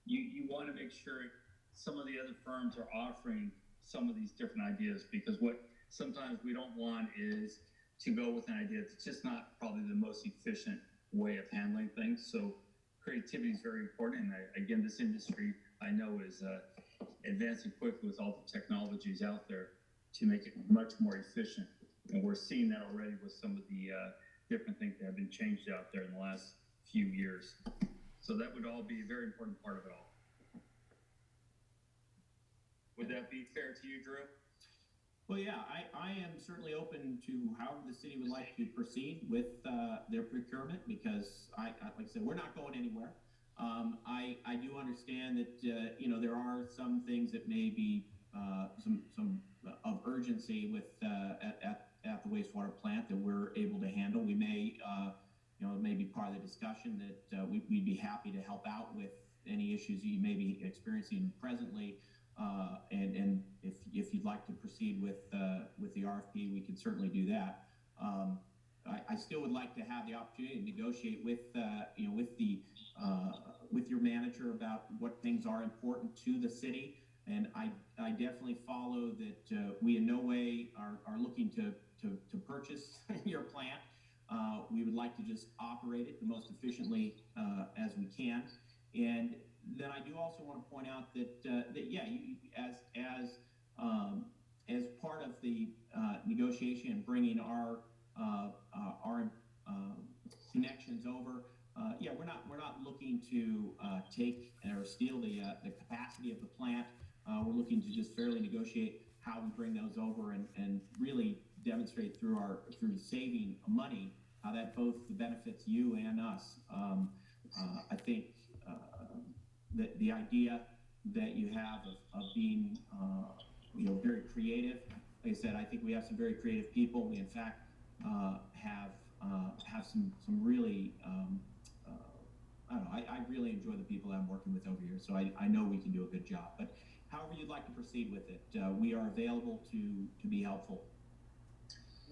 Speaker 2: you want to make sure some of the other firms are offering some of these different ideas, because what sometimes we don't want is to go with an idea that's just not probably the most efficient way of handling things. So creativity is very important. And again, this industry I know is advancing quickly with all the technologies out there to make it much more efficient. And we're seeing that already with some of the different things that have been changed out there in the last few years. So that would all be a very important part of it all. Would that be fair to you, Drew?
Speaker 15: Well, yeah, I am certainly open to however the city would like to proceed with their procurement, because like I said, we're not going anywhere. I do understand that you know, there are some things that may be some of urgency with at the wastewater plant that we're able to handle. We may you know, it may be part of the discussion that we'd be happy to help out with any issues you may be experiencing presently. And if you'd like to proceed with the RFP, we can certainly do that. I still would like to have the opportunity to negotiate with you know, with your manager about what things are important to the city. And I definitely follow that we in no way are looking to purchase your plant. We would like to just operate it the most efficiently as we can. And then I do also want to point out that yeah, you, as part of the negotiation and bringing our connections over, yeah, we're not looking to take or steal the capacity of the plant. We're looking to just fairly negotiate how we bring those over and really demonstrate through saving money how that both benefits you and us. I think the idea that you have of being you know, very creative. Like I said, I think we have some very creative people. We in fact have some really I don't know. I really enjoy the people that I'm working with over here, so I know we can do a good job. But however you'd like to proceed with it, we are available to be helpful.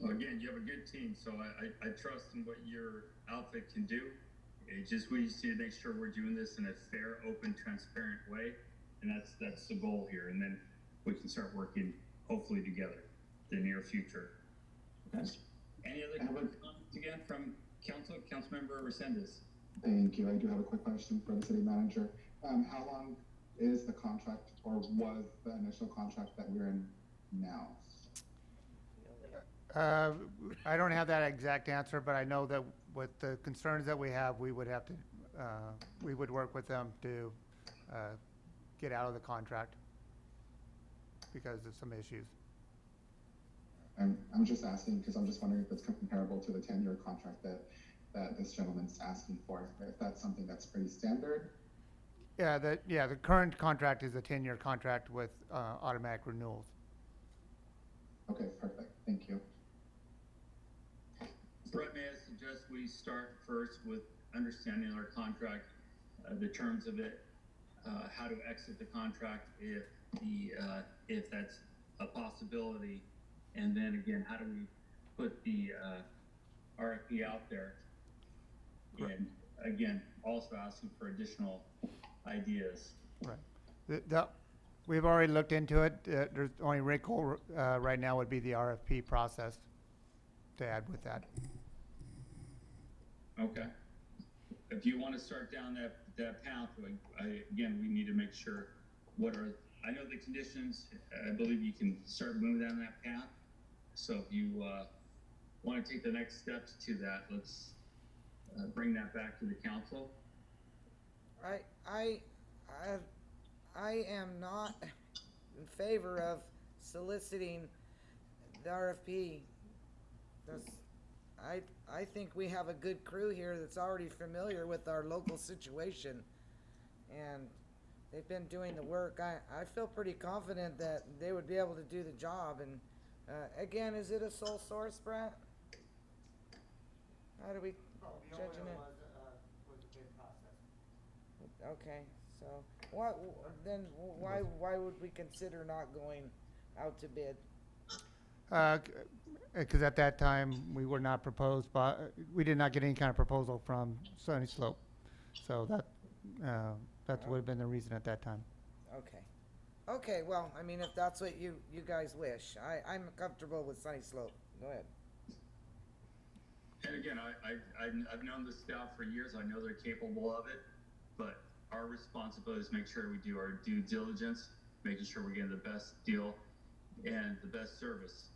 Speaker 2: Well, again, you have a good team, so I trust in what your outfit can do. It just, we just need to make sure we're doing this in a fair, open, transparent way, and that's the goal here. And then we can start working, hopefully, together in the near future. Okay. Any other comments again from Councilmember Resendez?
Speaker 6: Thank you. I do have a quick question for the city manager. How long is the contract, or was the initial contract that we're in now?
Speaker 1: I don't have that exact answer, but I know that with the concerns that we have, we would have to, we would work with them to get out of the contract because of some issues.
Speaker 6: I'm just asking because I'm just wondering if it's comparable to the 10-year contract that this gentleman's asking for, if that's something that's pretty standard.
Speaker 1: Yeah, the current contract is a 10-year contract with automatic renewals.
Speaker 6: Okay, perfect. Thank you.
Speaker 2: Brett, may I suggest we start first with understanding our contract, the terms of it, how to exit the contract if that's a possibility, and then again, how do we put the RFP out there? Right. And again, also asking for additional ideas.
Speaker 1: Right. We've already looked into it. There's only wrinkle right now would be the RFP process to add with that.
Speaker 2: Okay. If you want to start down that path, again, we need to make sure I know the conditions. I believe you can start moving down that path. So if you want to take the next steps to that, let's bring that back to the council.
Speaker 9: I am not in favor of soliciting the RFP. I think we have a good crew here that's already familiar with our local situation, and they've been doing the work. I feel pretty confident that they would be able to do the job. And again, is it a sole source, Brett? How do we judge it?
Speaker 1: Was a bid process.
Speaker 9: Okay, so why would we consider not going out to bid?
Speaker 1: Because at that time we were not proposed, but we did not get any kind of proposal from Sunny Slope, so that would have been the reason at that time.
Speaker 9: Okay. Okay, well, I mean, if that's what you guys wish, I'm comfortable with Sunny Slope. Go ahead.
Speaker 2: And again, I've known the staff for years. I know they're capable of it, but our responsibility is to make sure we do our due diligence, making sure we're getting the best deal and the best service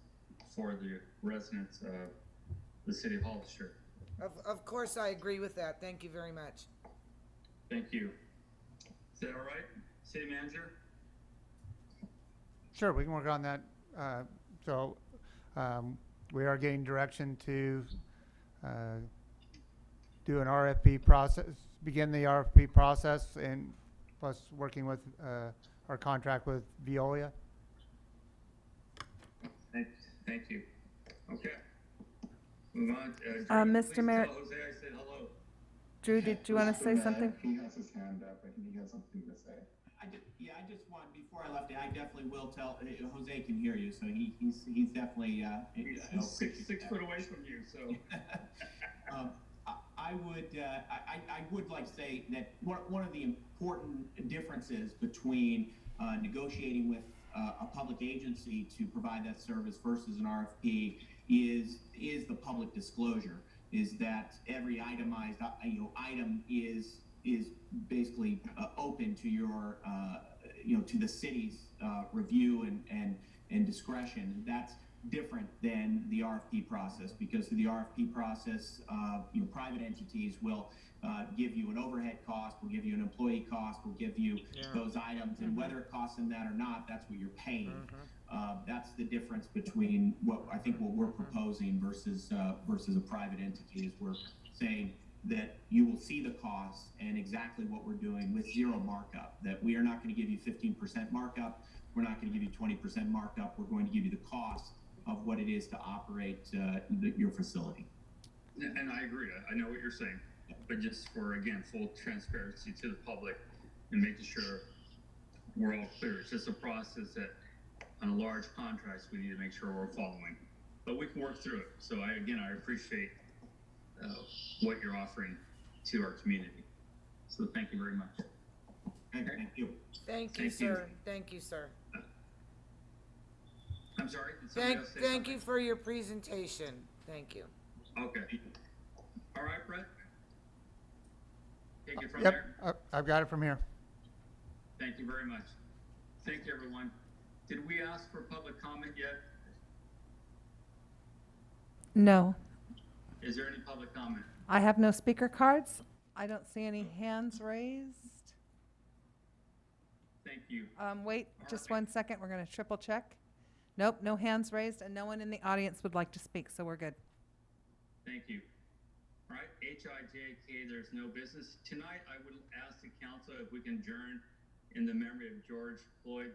Speaker 2: for the residents of the city of Hollister.
Speaker 9: Of course, I agree with that. Thank you very much.
Speaker 2: Thank you. Is that all right, city manager?
Speaker 1: Sure, we can work on that. We are getting direction to do an RFP process, begin the RFP process, and plus working with our contract with Veolia.
Speaker 2: Thank you. Okay. Move on.
Speaker 4: Mr.
Speaker 2: Please
Speaker 4: Mayor-
Speaker 2: tell Jose I said hello.
Speaker 4: Drew, did you want to say something?
Speaker 6: He has his hand up, I think he has something to say.
Speaker 15: I just want, before I left, I definitely will tell, Jose can hear you, so he's definitely,
Speaker 2: He's six foot away from you, so.
Speaker 15: I would like to say that one of the important differences between negotiating with a public agency to provide that service versus an RFP is the public disclosure. Is that every itemized item is basically open to your to the city's review and discretion. That's different than the RFP process, because through the RFP process, private entities will give you an overhead cost, will give you an employee cost, will give you those items, and whether it costs them that or not, that's what you're paying. That's the difference between what we're proposing versus a private entity. Is we're saying that you will see the costs and exactly what we're doing with zero markup. That we are not going to give you 15% markup. We're not going to give you 20% markup. We're going to give you the cost of what it is to operate your facility.
Speaker 2: And I agree. I know what you're saying, but just for, again, full transparency to the public and making sure we're all clear. It's just a process that on large contracts we need to make sure we're following, but we can work through it. So I appreciate what you're offering to our community. So thank you very much.
Speaker 15: Thank you.
Speaker 9: Thank you, sir. Thank you, sir.
Speaker 2: I'm sorry. Did somebody else say
Speaker 9: Thank you
Speaker 2: something?
Speaker 9: for your presentation. Thank you.
Speaker 2: Okay. All right, Brett. Take it from there.
Speaker 1: Yep, I've got it from here.
Speaker 2: Thank you very much. Thank you, everyone. Did we ask for public comment yet?
Speaker 4: No.
Speaker 2: Is there any public comment?
Speaker 4: I have no speaker cards. I don't see any hands raised.
Speaker 2: Thank you.
Speaker 4: Wait just 1 second. We're going to triple check. Nope, no hands raised, and no one in the audience would like to speak, so we're good.
Speaker 2: Thank you. All right, HIJK, there's no business. Tonight, I would ask the council if we can adjourn in the memory of George Floyd,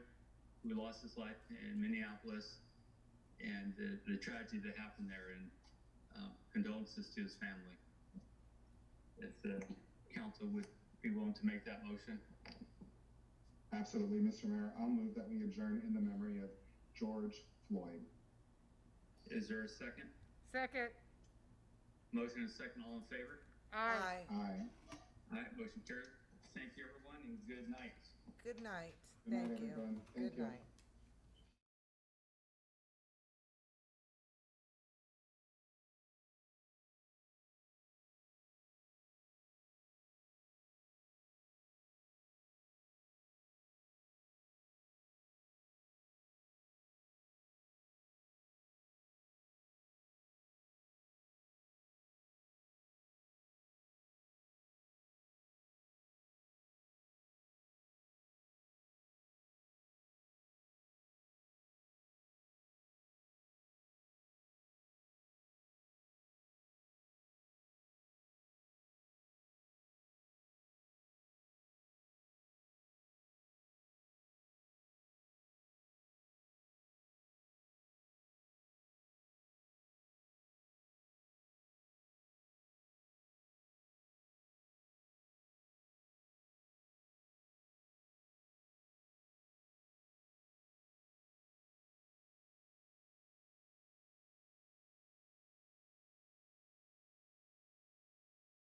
Speaker 2: who lost his life in Minneapolis, and the tragedy that happened there, and condolences to his family. If the council would be willing to make that motion.
Speaker 6: Absolutely, Mr. Mayor. I'll move that we adjourn in the memory of George Floyd.
Speaker 2: Is there a second?
Speaker 14: Second.
Speaker 2: Motion is second. All in favor?
Speaker 9: Aye.
Speaker 6: Aye.
Speaker 2: All right, motion carried. Thank you, everyone, and good night.
Speaker 9: Good night.
Speaker 6: Good night,
Speaker 9: Thank you.
Speaker 6: everyone. Thank
Speaker 9: Good
Speaker 6: you.
Speaker 9: night.